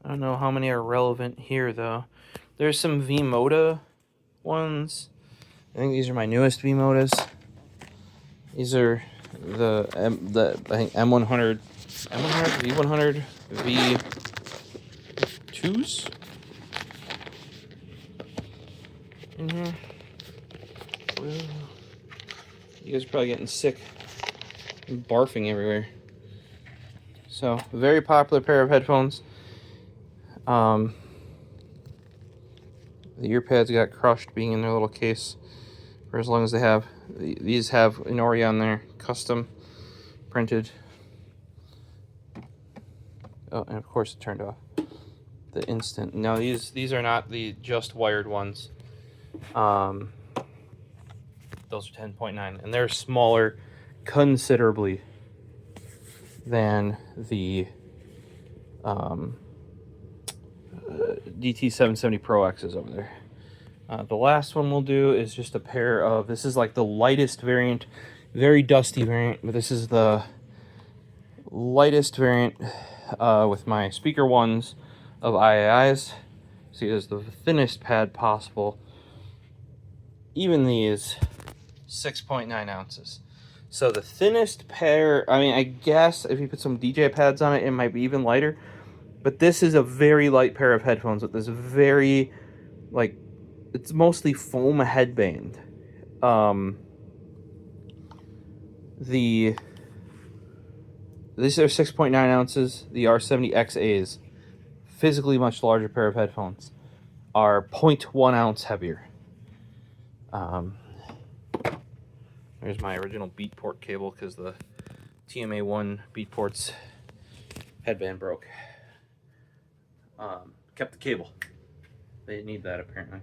I don't know how many are relevant here, though. There's some V-Moda ones. I think these are my newest V-Modas. These are the I think M100, V100, V2s in here. You guys are probably getting sick and barfing everywhere. So, a very popular pair of headphones. The ear pads got crushed being in their little case for as long as they have. These have an Audio on there, custom printed. Oh, and of course it turned off. The instant. No, these are not the just wired ones. Those are 10.9, and they're smaller considerably than the DT-770 Pro X's over there. The last one we'll do is just a pair of, this is like the lightest variant, very dusty variant, but this is the lightest variant with my speaker ones of IAIs. See, there's the thinnest pad possible. Even these, 6.9 ounces. So the thinnest pair, I mean, I guess if you put some DJ pads on it, it might be even lighter. But this is a very light pair of headphones with this very, like, it's mostly foam headband. These are 6.9 ounces. The R70x's, physically much larger pair of headphones, are 0.1 ounce heavier. There's my original Beatport cable because the TMA1 Beatport's headband broke. Kept the cable. They didn't need that apparently.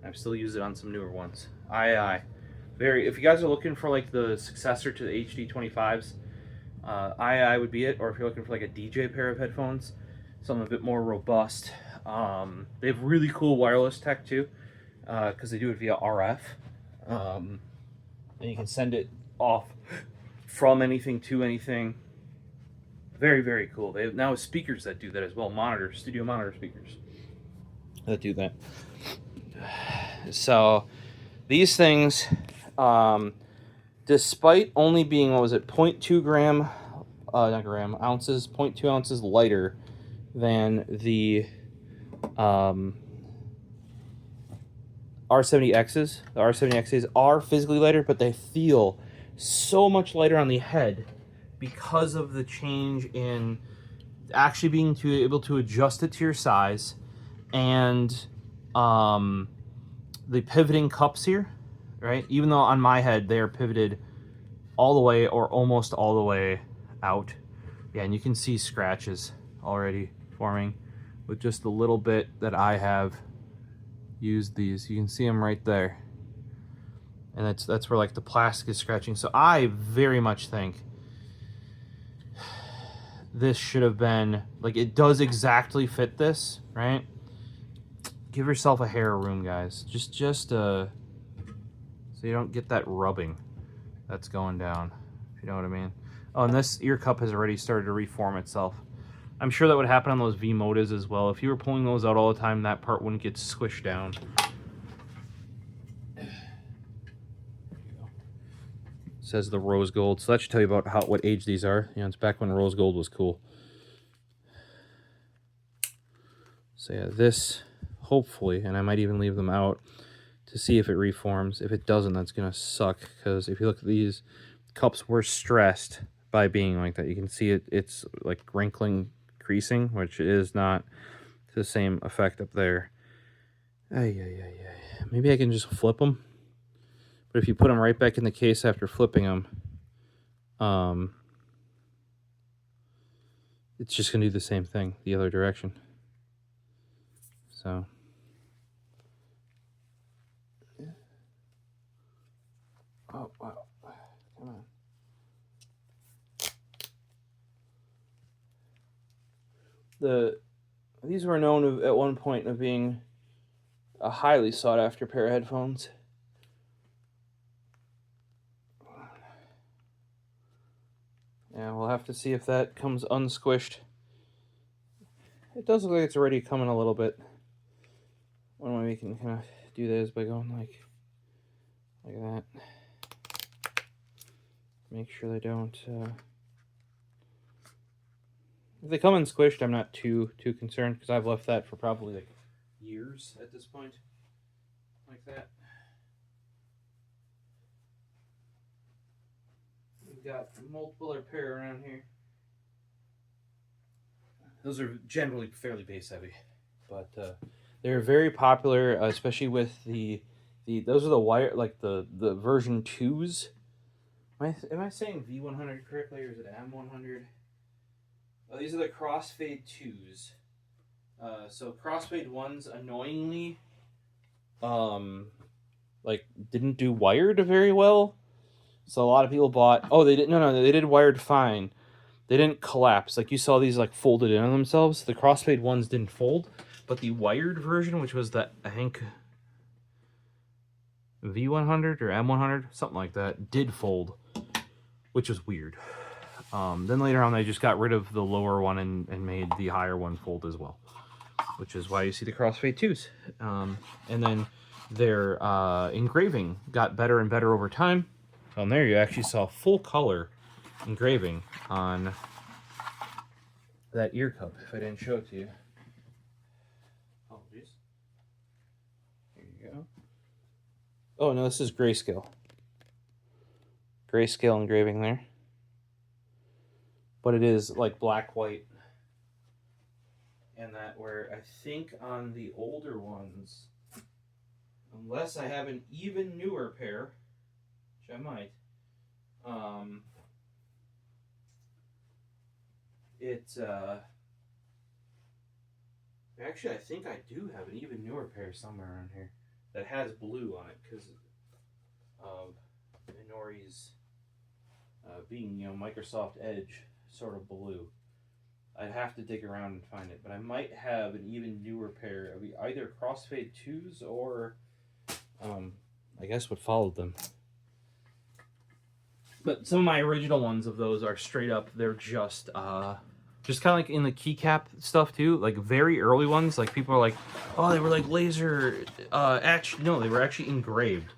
I've still used it on some newer ones. Very. If you guys are looking for like the successor to the HD25s, II would be it. Or if you're looking for like a DJ pair of headphones, something a bit more robust. They have really cool wireless tech too, because they do it via RF. And you can send it off from anything to anything. Very, very cool. They have now speakers that do that as well. Monitors, studio monitor speakers that do that. So these things, despite only being, what was it, 0.2 ounces, 0.2 ounces lighter than the R70Xs. The R70Xs are physically lighter, but they feel so much lighter on the head because of the change in actually being able to adjust it to your size, and the pivoting cups here, right? Even though on my head they are pivoted all the way or almost all the way out. Yeah, and you can see scratches already forming with just the little bit that I have used these. You can see them right there. And that's where like the plastic is scratching. So I very much think this should have been, like, it does exactly fit this, right? Give yourself a hair room, guys. Just so you don't get that rubbing that's going down, if you know what I mean. Oh, and this ear cup has already started to reform itself. I'm sure that would happen on those V-Modas as well. If you were pulling those out all the time, that part wouldn't get squished down. Says the rose gold, so that should tell you about what age these are. You know, it's back when rose gold was cool. So yeah, this, hopefully, and I might even leave them out to see if it reforms. If it doesn't, that's gonna suck, because if you look at these cups, were stressed by being like that. You can see it's like wrinkling, creasing, which is not the same effect up there. Maybe I can just flip them. But if you put them right back in the case after flipping them, it's just going to do the same thing the other direction. So, oh, wow. Come on. These were known at one point of being a highly sought after pair of headphones. Yeah, we'll have to see if that comes unsquished. It does look like it's already coming a little bit. One way we can kind of do that is by going like that. Make sure they don't. If they come in squished, I'm not too concerned, because I've left that for probably like years at this point, like that. we got multiple repair around here. Those are generally fairly bass heavy, but they're very popular, especially with the those are the wire, like the version 2s. Am I saying V100 correctly, or is it M100? Oh, these are the crossfade 2s. So crossfade 1s, annoyingly, like didn't do wired very well. So a lot of people bought. Oh, they didn't. No, they did wired fine. They didn't collapse. Like you saw these like folded in on themselves. The crossfade ones didn't fold, but the wired version, which was the, I think, V100 or M100, something like that, did fold, which was weird. Then later on, they just got rid of the lower one and made the higher one fold as well, which is why you see the crossfade 2s. And then their engraving got better and better over time. On there, you actually saw full color engraving on that ear cup, if I didn't show it to you. Apologies. Here you go. Oh, no, this is grayscale. Grayscale engraving there. But it is like black, white. And that where I think on the older ones, unless I have an even newer pair, which I might, actually, I think I do have an even newer pair somewhere around here that has blue on it because of Inori's being, you know, Microsoft Edge sort of blue. I'd have to dig around and find it, but I might have an even newer pair of either crossfade 2s or I guess what followed them. But some of my original ones of those are straight up, they're just kind of like in the keycap stuff too, like very early ones, like people are like, oh, they were like laser etched. No, they were actually engraved.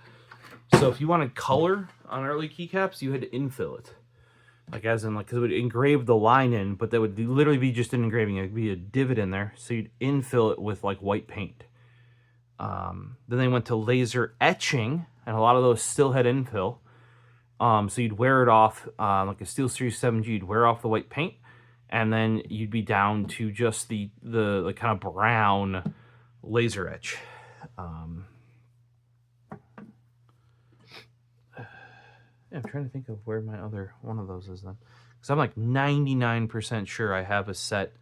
So if you wanted color on early keycaps, you had to infill it. Like as in, like, because it would engrave the line in, but that would literally be just an engraving. It would be a divot in there, so you'd infill it with like white paint. Then they went to laser etching, and a lot of those still had infill. So you'd wear it off, like a SteelSeries 7G, you'd wear off the white paint, and then you'd be down to just the kind of brown laser etch. Yeah, I'm trying to think of where my other one of those is then. Because I'm like 99% sure I have a set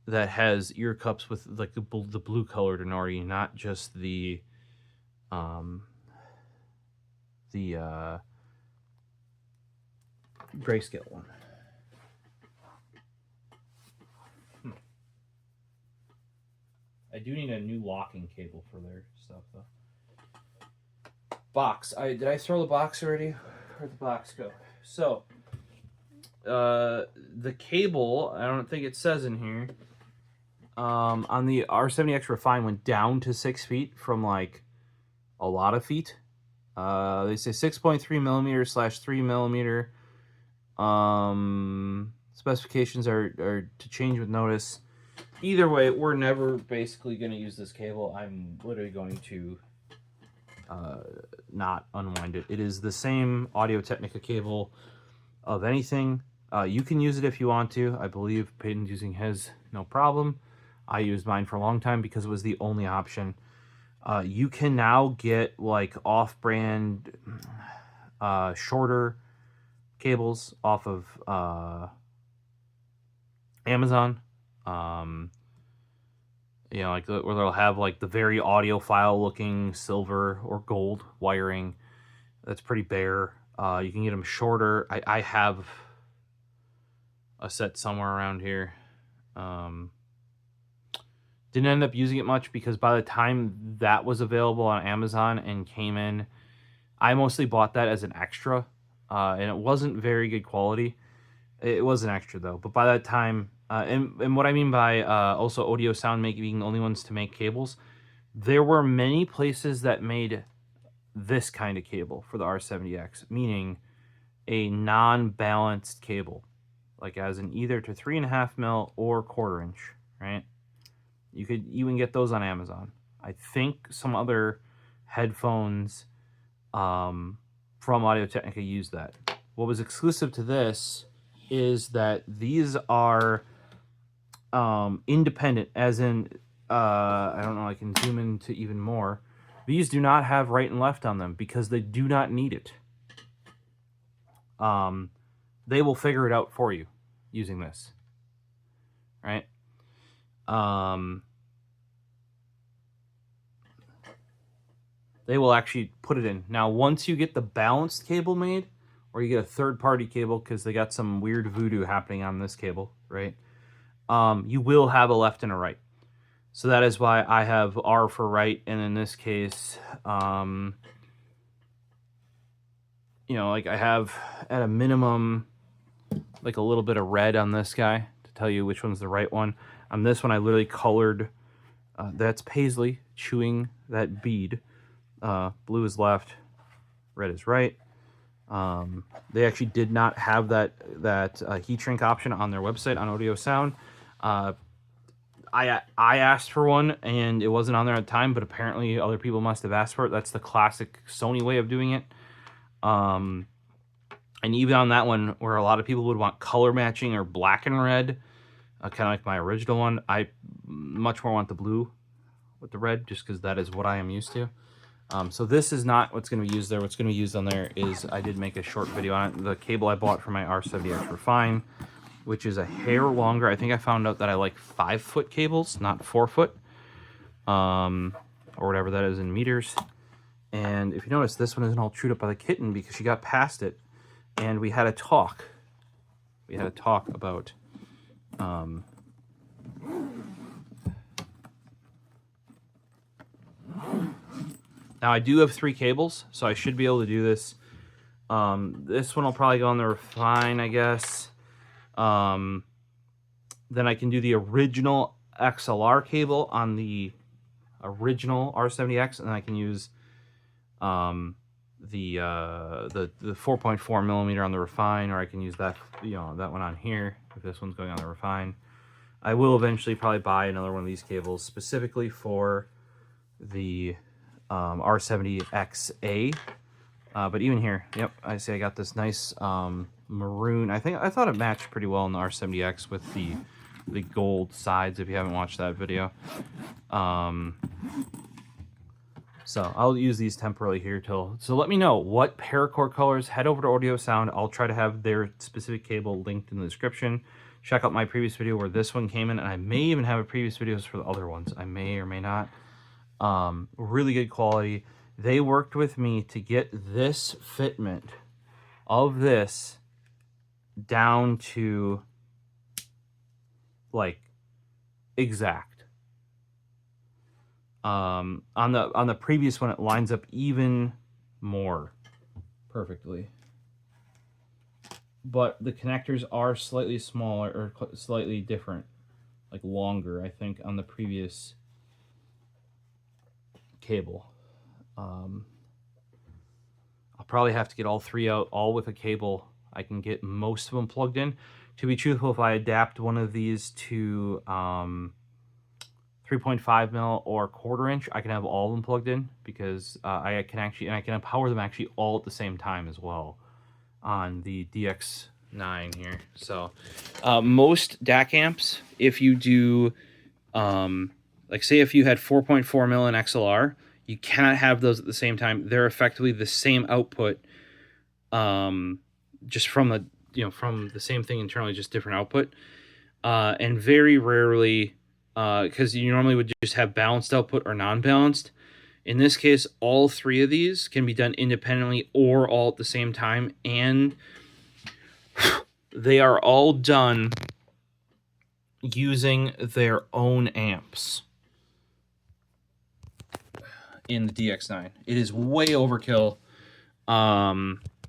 that has ear cups with like the blue colored Inori, not just the grayscale one. I do need a new locking cable for their stuff though. Box. Did I throw the box already? Where'd the box go? So, the cable, I don't think it says in here, on the R70x Refine went down to 6 feet from like a lot of feet. They say 6.3 millimeters / 3 millimeter. Specifications are to change with notice. Either way, we're never basically going to use this cable. I'm literally going to not unwind it. It is the same Audio-Technica cable of anything. You can use it if you want to. I believe Peyton's using his, no problem. I used mine for a long time because it was the only option. You can now get like off-brand shorter cables off of Amazon. You know, like where they'll have like the very audiophile looking silver or gold wiring. That's pretty bare. You can get them shorter. I have a set somewhere around here. Didn't end up using it much because by the time that was available on Amazon and came in, I mostly bought that as an extra. And it wasn't very good quality. It was an extra though. But by that time, and what I mean by also Audio Sound being the only ones to make cables, there were many places that made this kind of cable for the R70X, meaning a non-balanced cable, like as in either to 3.5 mil or 1/4 inch, right? You could even get those on Amazon. I think some other headphones from Audio-Technica use that. what was exclusive to this is that these are independent, as in, I don't know, I can zoom into even more. These do not have right and left on them because they do not need it. They will figure it out for you using this, right? They will actually put it in. Now, once you get the balanced cable made, or you get a third-party cable, because they got some weird voodoo happening on this cable, right? You will have a left and a right. So that is why I have R for right, and in this case, you know, like I have at a minimum, like a little bit of red on this guy to tell you which one's the right one. On this one, I literally colored, that's Paisley chewing that bead. Blue is left, red is right. They actually did not have that heat shrink option on their website on Audio Sound. I asked for one and it wasn't on there at the time, but apparently other people must have asked for it. That's the classic Sony way of doing it. And even on that one, where a lot of people would want color matching or black and red, kind of like my original one, I much more want the blue with the red, just because that is what I am used to. So this is not what's going to be used there. What's going to be used on there is, I did make a short video on it, the cable I bought for my R70x Refine, which is a hair longer. I think I found out that I like 5-foot cables, not 4-foot, or whatever that is in meters. And if you notice, this one isn't all chewed up by the kitten because she got past it, and we had a talk. We had a talk about now I do have 3 cables, so I should be able to do this. This one will probably go on the Refine, I guess. Then I can do the original XLR cable on the original R70X, and I can use the 4.4 millimeter on the Refine, or I can use that, you know, that one on here if this one's going on the Refine. I will eventually probably buy another one of these cables specifically for the R70XA. But even here, yep, I see I got this nice maroon. I thought it matched pretty well in the R70X with the gold sides, if you haven't watched that video. So I'll use these temporarily here so let me know what paracord colors. Head over to Audio Sound. I'll try to have their specific cable linked in the description. Check out my previous video where this one came in, and I may even have a previous videos for the other ones. I may or may not. Really good quality. They worked with me to get this fitment of this down to like exact. On the previous one, it lines up even more perfectly, but the connectors are slightly smaller or slightly different, like longer, I think, on the previous cable. I'll probably have to get all 3 out, all with a cable. I can get most of them plugged in. To be truthful, if I adapt one of these to 3.5 mil or 1/4 inch, I can have all of them plugged in, because I can power them actually all at the same time as well on the DX9 here. So most DAC amps, if you do like say if you had 4.4 mil in XLR, you cannot have those at the same time. They're effectively the same output, just from the, you know, from the same thing internally, just different output. And very rarely, because you normally would just have balanced output or non-balanced. In this case, all 3 of these can be done independently or all at the same time, and they are all done using their own amps in the DX9. It is way overkill,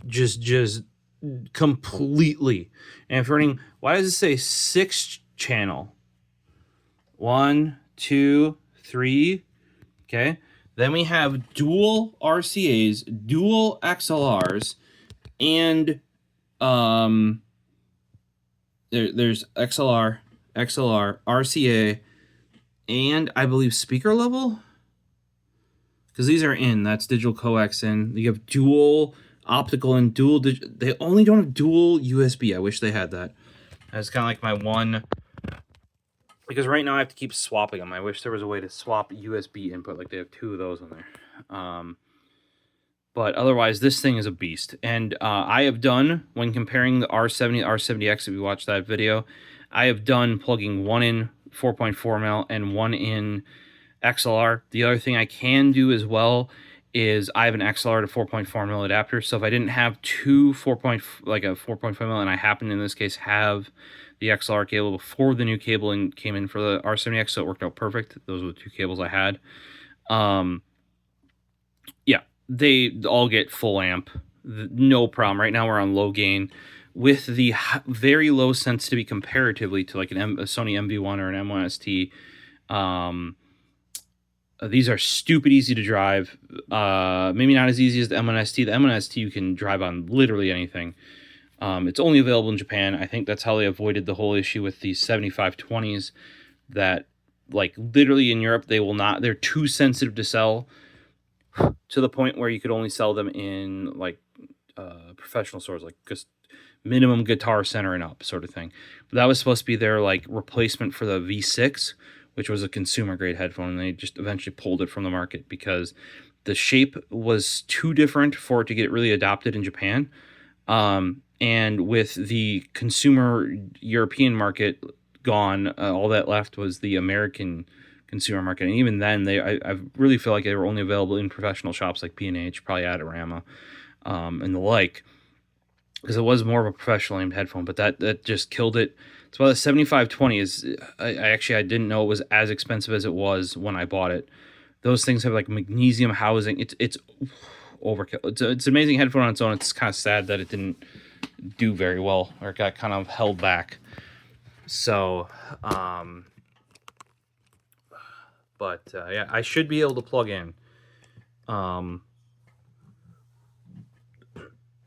just completely. And if you're running, why does it say 6 channel? 1, 2, 3. Okay, then we have dual RCAs, dual XLRs, and there's XLR, RCA, and I believe speaker level, because these are in, that's digital coax in. You have dual optical and dual. They only don't have dual USB. I wish they had that. That's kind of like my one. Because right now I have to keep swapping them. I wish there was a way to swap USB input, like they have 2 of those in there. But otherwise, this thing is a beast. And I have done, when comparing the R70 R70X, if you watch that video, I have done plugging one in 4.4 mil and one in XLR. The other thing I can do as well is I have an XLR to 4.4 mil adapter. So if I didn't have two 4.5 mil, and I happen in this case have the XLR cable before the new cable came in for the R70X, so it worked out perfect. Those were the 2 cables I had. Yeah, they all get full amp, no problem. Right now we're on low gain with the very low sensitivity comparatively to like a Sony MV1 or an M1ST. These are stupid easy to drive. Maybe not as easy as the M1ST. The M1ST you can drive on literally anything. It's only available in Japan. I think that's how they avoided the whole issue with these 7520s that, like, literally in Europe, they're too sensitive to sell to the point where you could only sell them in, like, professional stores, like just minimum Guitar Center and up sort of thing. But that was supposed to be their, like, replacement for the V6, which was a consumer-grade headphone, and they just eventually pulled it from the market because the shape was too different for it to get really adopted in Japan. And with the consumer European market gone, all that left was the American consumer market. And even then, I really feel like they were only available in professional shops like P&H, probably Adorama, and the like, because it was more of a professional aimed headphone. But that just killed it. It's about the 7520 is. I didn't know it was as expensive as it was when I bought it. Those things have like magnesium housing. It's overkill. It's an amazing headphone on its own. It's kind of sad that it didn't do very well, or it got kind of held back. So, yeah, I should be able to plug in,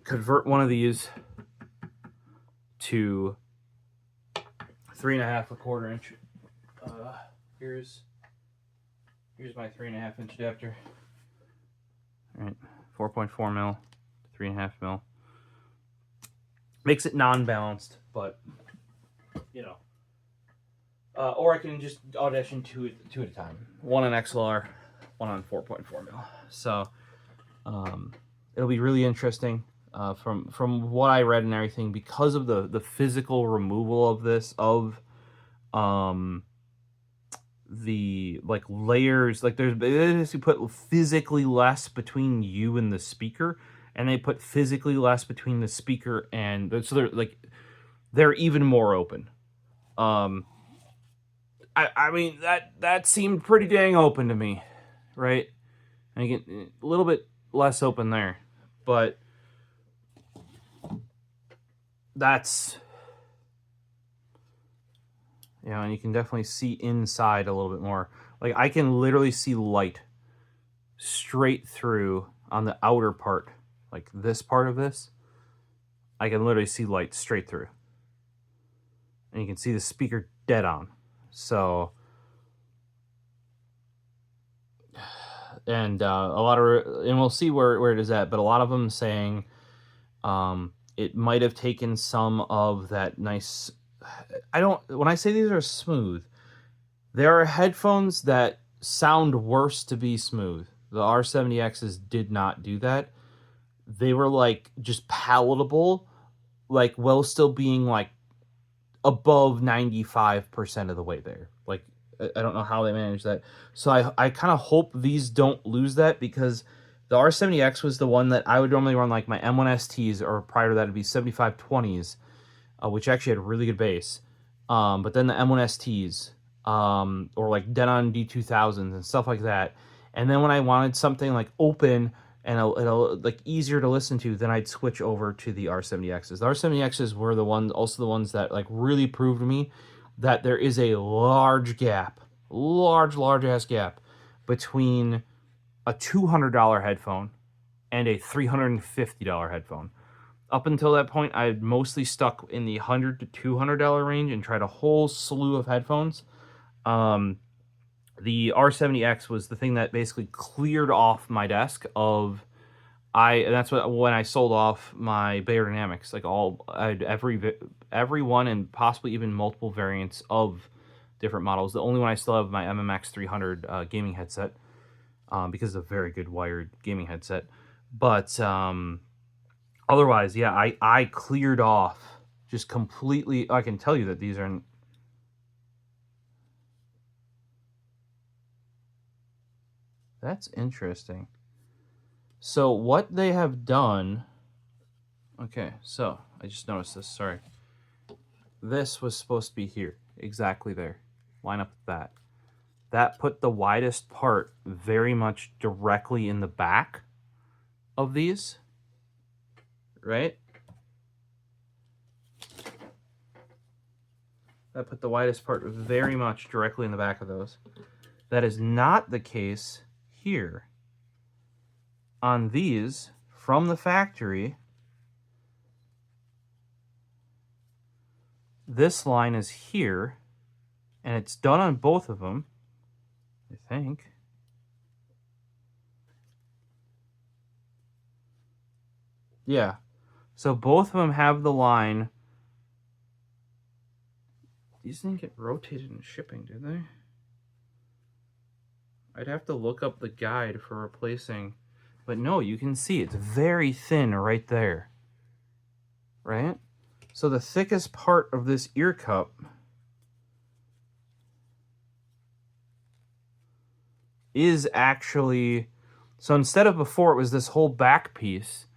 convert one of these to 3.5 1/4 inch. Here's my 3.5 inch adapter. All right, 4.4 mil, 3.5 mil. Makes it non-balanced, but you know. Or I can just audition two at a time. One on XLR, one on 4.4 mil. So it'll be really interesting. From what I read and everything, because of the physical removal of this, of the like layers, like they basically put physically less between you and the speaker, and they put physically less between the speaker and, so they're even more open. I mean that seemed pretty dang open to me, right? And again, a little bit less open there, but that's, you know, and you can definitely see inside a little bit more. Like I can literally see light straight through on the outer part, like this part of this. I can literally see light straight through, and you can see the speaker dead on. So, and and we'll see where it is at, but a lot of them saying it might have taken some of that nice. When I say these are smooth, there are headphones that sound worse to be smooth. The R70Xs did not do that. They were like just palatable, like while still being like above 95% of the way there. Like, I don't know how they managed that. So I kind of hope these don't lose that, because the R70X was the one that I would normally run like my M1STs, or prior to that it'd be 7520s, which actually had really good bass. But then the M1STs, or like Denon D2000s and stuff like that. And then when I wanted something like open and like easier to listen to, then I'd switch over to the R70Xs. The R70Xs were also the ones that like really proved to me that there is a large ass gap between a $200 headphone and a $350 headphone. Up until that point, I had mostly stuck in the $100 to $200 range and tried a whole slew of headphones. The R70X was the thing that basically cleared off my desk of And that's what, when I sold off my Beyerdynamics, like every one and possibly even multiple variants of different models. The only one I still have my MMX 300 gaming headset, because it's a very good wired gaming headset. But otherwise, yeah, I cleared off just completely. I can tell you that these are. That's interesting. So what they have done. Okay, so I just noticed this. Sorry. This was supposed to be here, exactly there. Line up with that. That put the widest part very much directly in the back of these, right? That put the widest part very much directly in the back of those. That is not the case here. On these, from the factory, this line is here, and it's done on both of them, I think. Yeah. So both of them have the line. These didn't get rotated in shipping, did they? I'd have to look up the guide for replacing. But no, you can see it's very thin right there. Right? So the thickest part of this ear cup is actually... So instead of before it was this whole back piece,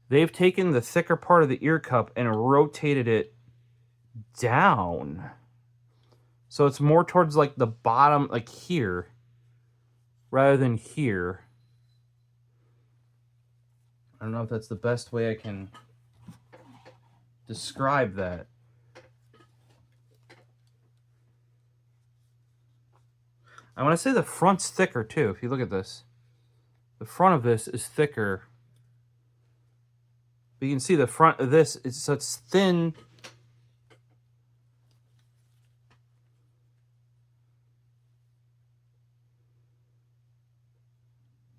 they've taken the thicker part of the ear cup and rotated it down. So it's more towards like the bottom, like here, rather than here. I don't know if that's the best way I can describe that. I want to say the front's thicker too. If you look at this, the front of this is thicker. But you can see the front of this, so it's thin.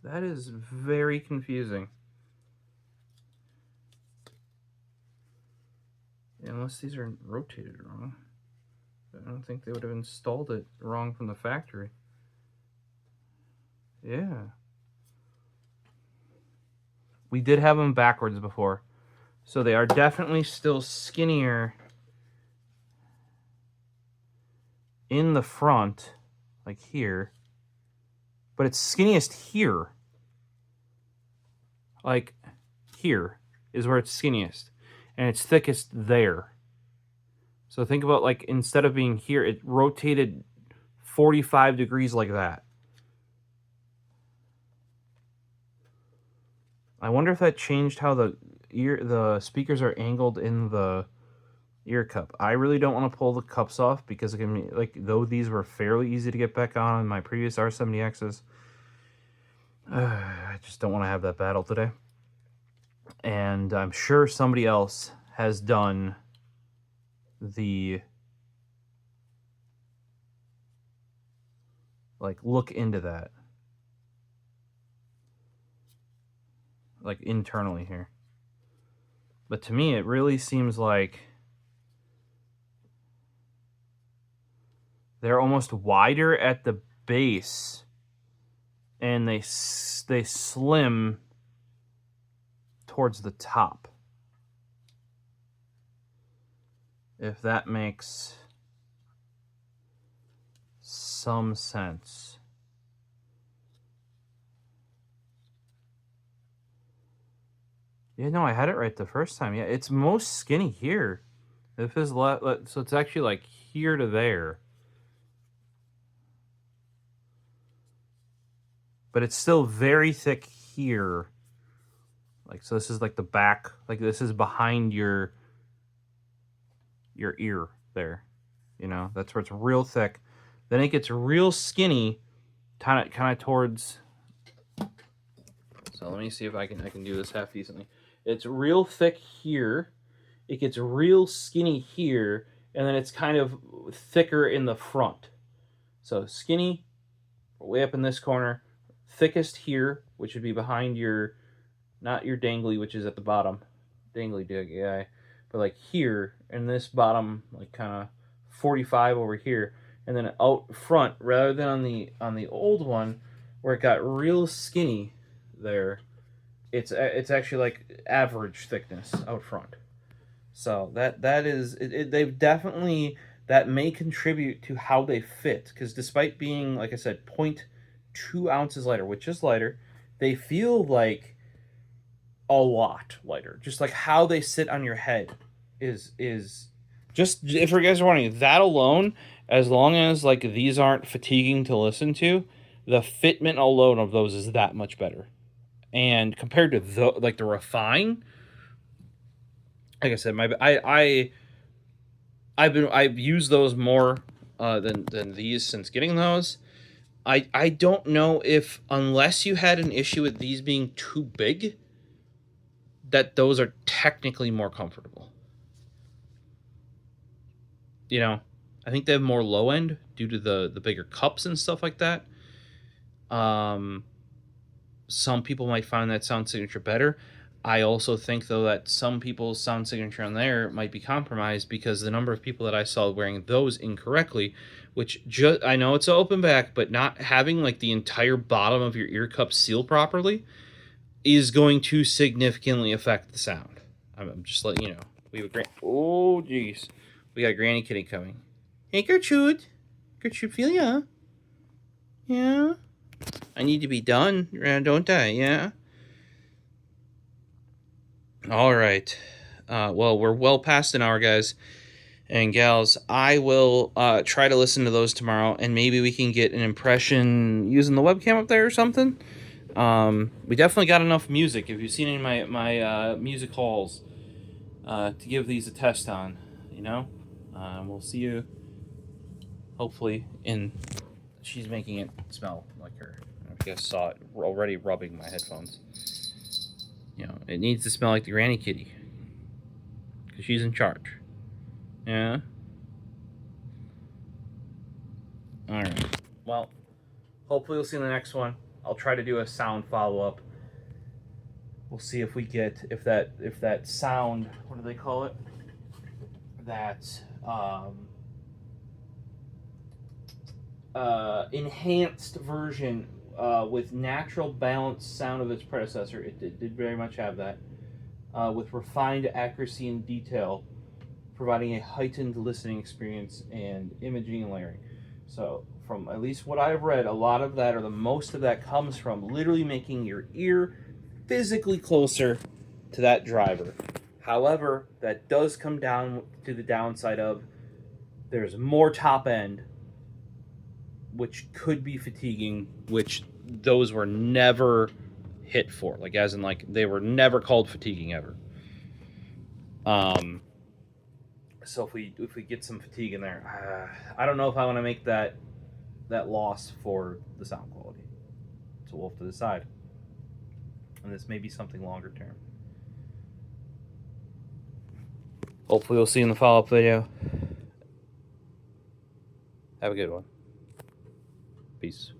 That is very confusing. Unless these are rotated wrong. I don't think they would have installed it wrong from the factory. Yeah. We did have them backwards before. So they are definitely still skinnier in the front, like here. But it's skinniest here. Like here is where it's skinniest. And it's thickest there. So think about, like, instead of being here, it rotated 45 degrees like that. I wonder if that changed how the speakers are angled in the ear cup. I really don't want to pull the cups off because it can be, like, though these were fairly easy to get back on in my previous R70Xs, I just don't want to have that battle today. And I'm sure somebody else has done the, like, look into that, like, internally here. But to me, it really seems like they're almost wider at the base, and they slim towards the top. If that makes some sense. Yeah, no, I had it right the first time. Yeah, it's most skinny here. If it's so it's actually like here to there. But it's still very thick here. Like, so this is like the back, like this is behind your ear there. You know, that's where it's real thick. Then it gets real skinny, kind of towards. So let me see if I can do this half decently. It's real thick here. It gets real skinny here, and then it's kind of thicker in the front. So skinny, way up in this corner, thickest here, which would be behind your not your dangly, which is at the bottom, dangly guy, but like here in this bottom, like kind of 45 over here, and then out front, rather than on the old one where it got real skinny there, it's actually like average thickness out front. So that is they've definitely, that may contribute to how they fit, because despite being, like I said, 0.2 ounces lighter, which is lighter, they feel like a lot lighter. Just like how they sit on your head is just, if you guys are wondering, that alone, as long as like these aren't fatiguing to listen to, the fitment alone of those is that much better. And compared to the Refine, like I said, I've used those more than these since getting those. I don't know if, unless you had an issue with these being too big, that those are technically more comfortable. You know, I think they have more low end due to the bigger cups and stuff like that. Some people might find that sound signature better. I also think, though, that some people's sound signature on there might be compromised because the number of people that I saw wearing those incorrectly, which I know it's an open back, but not having like the entire bottom of your ear cup sealed properly is going to significantly affect the sound. I'm just letting you know. We have oh, jeez. We got Granny Kitty coming. Hey, Gertrude. Gertrude, yeah? I need to be done, don't I? Yeah? All right. Well, we're well past an hour, guys and gals. I will try to listen to those tomorrow, and maybe we can get an impression using the webcam up there or something. We definitely got enough music. If you've seen any of my music hauls, to give these a test on, you know? We'll see you, hopefully, in... She's making it smell like her. I guess saw it already rubbing my headphones. You know, it needs to smell like the Granny Kitty. Because she's in charge. Yeah? Alright. Well, hopefully we'll see you in the next one. I'll try to do a sound follow-up. We'll see if we get, if that sound, what do they call it? That, enhanced version with natural balanced sound of its predecessor. It did very much have that. With refined accuracy and detail, providing a heightened listening experience and imaging and layering. So, from at least what I've read, a lot of that, or the most of that, comes from literally making your ear physically closer to that driver. However, that does come down to the downside of there's more top end, which could be fatiguing, which those were never hit for. Like, as in, like, they were never called fatiguing ever. So if we get some fatigue in there, I don't know if I want to make that loss for the sound quality. So we'll have to decide. And this may be something longer term. Hopefully we'll see you in the follow-up video. Have a good one. Peace.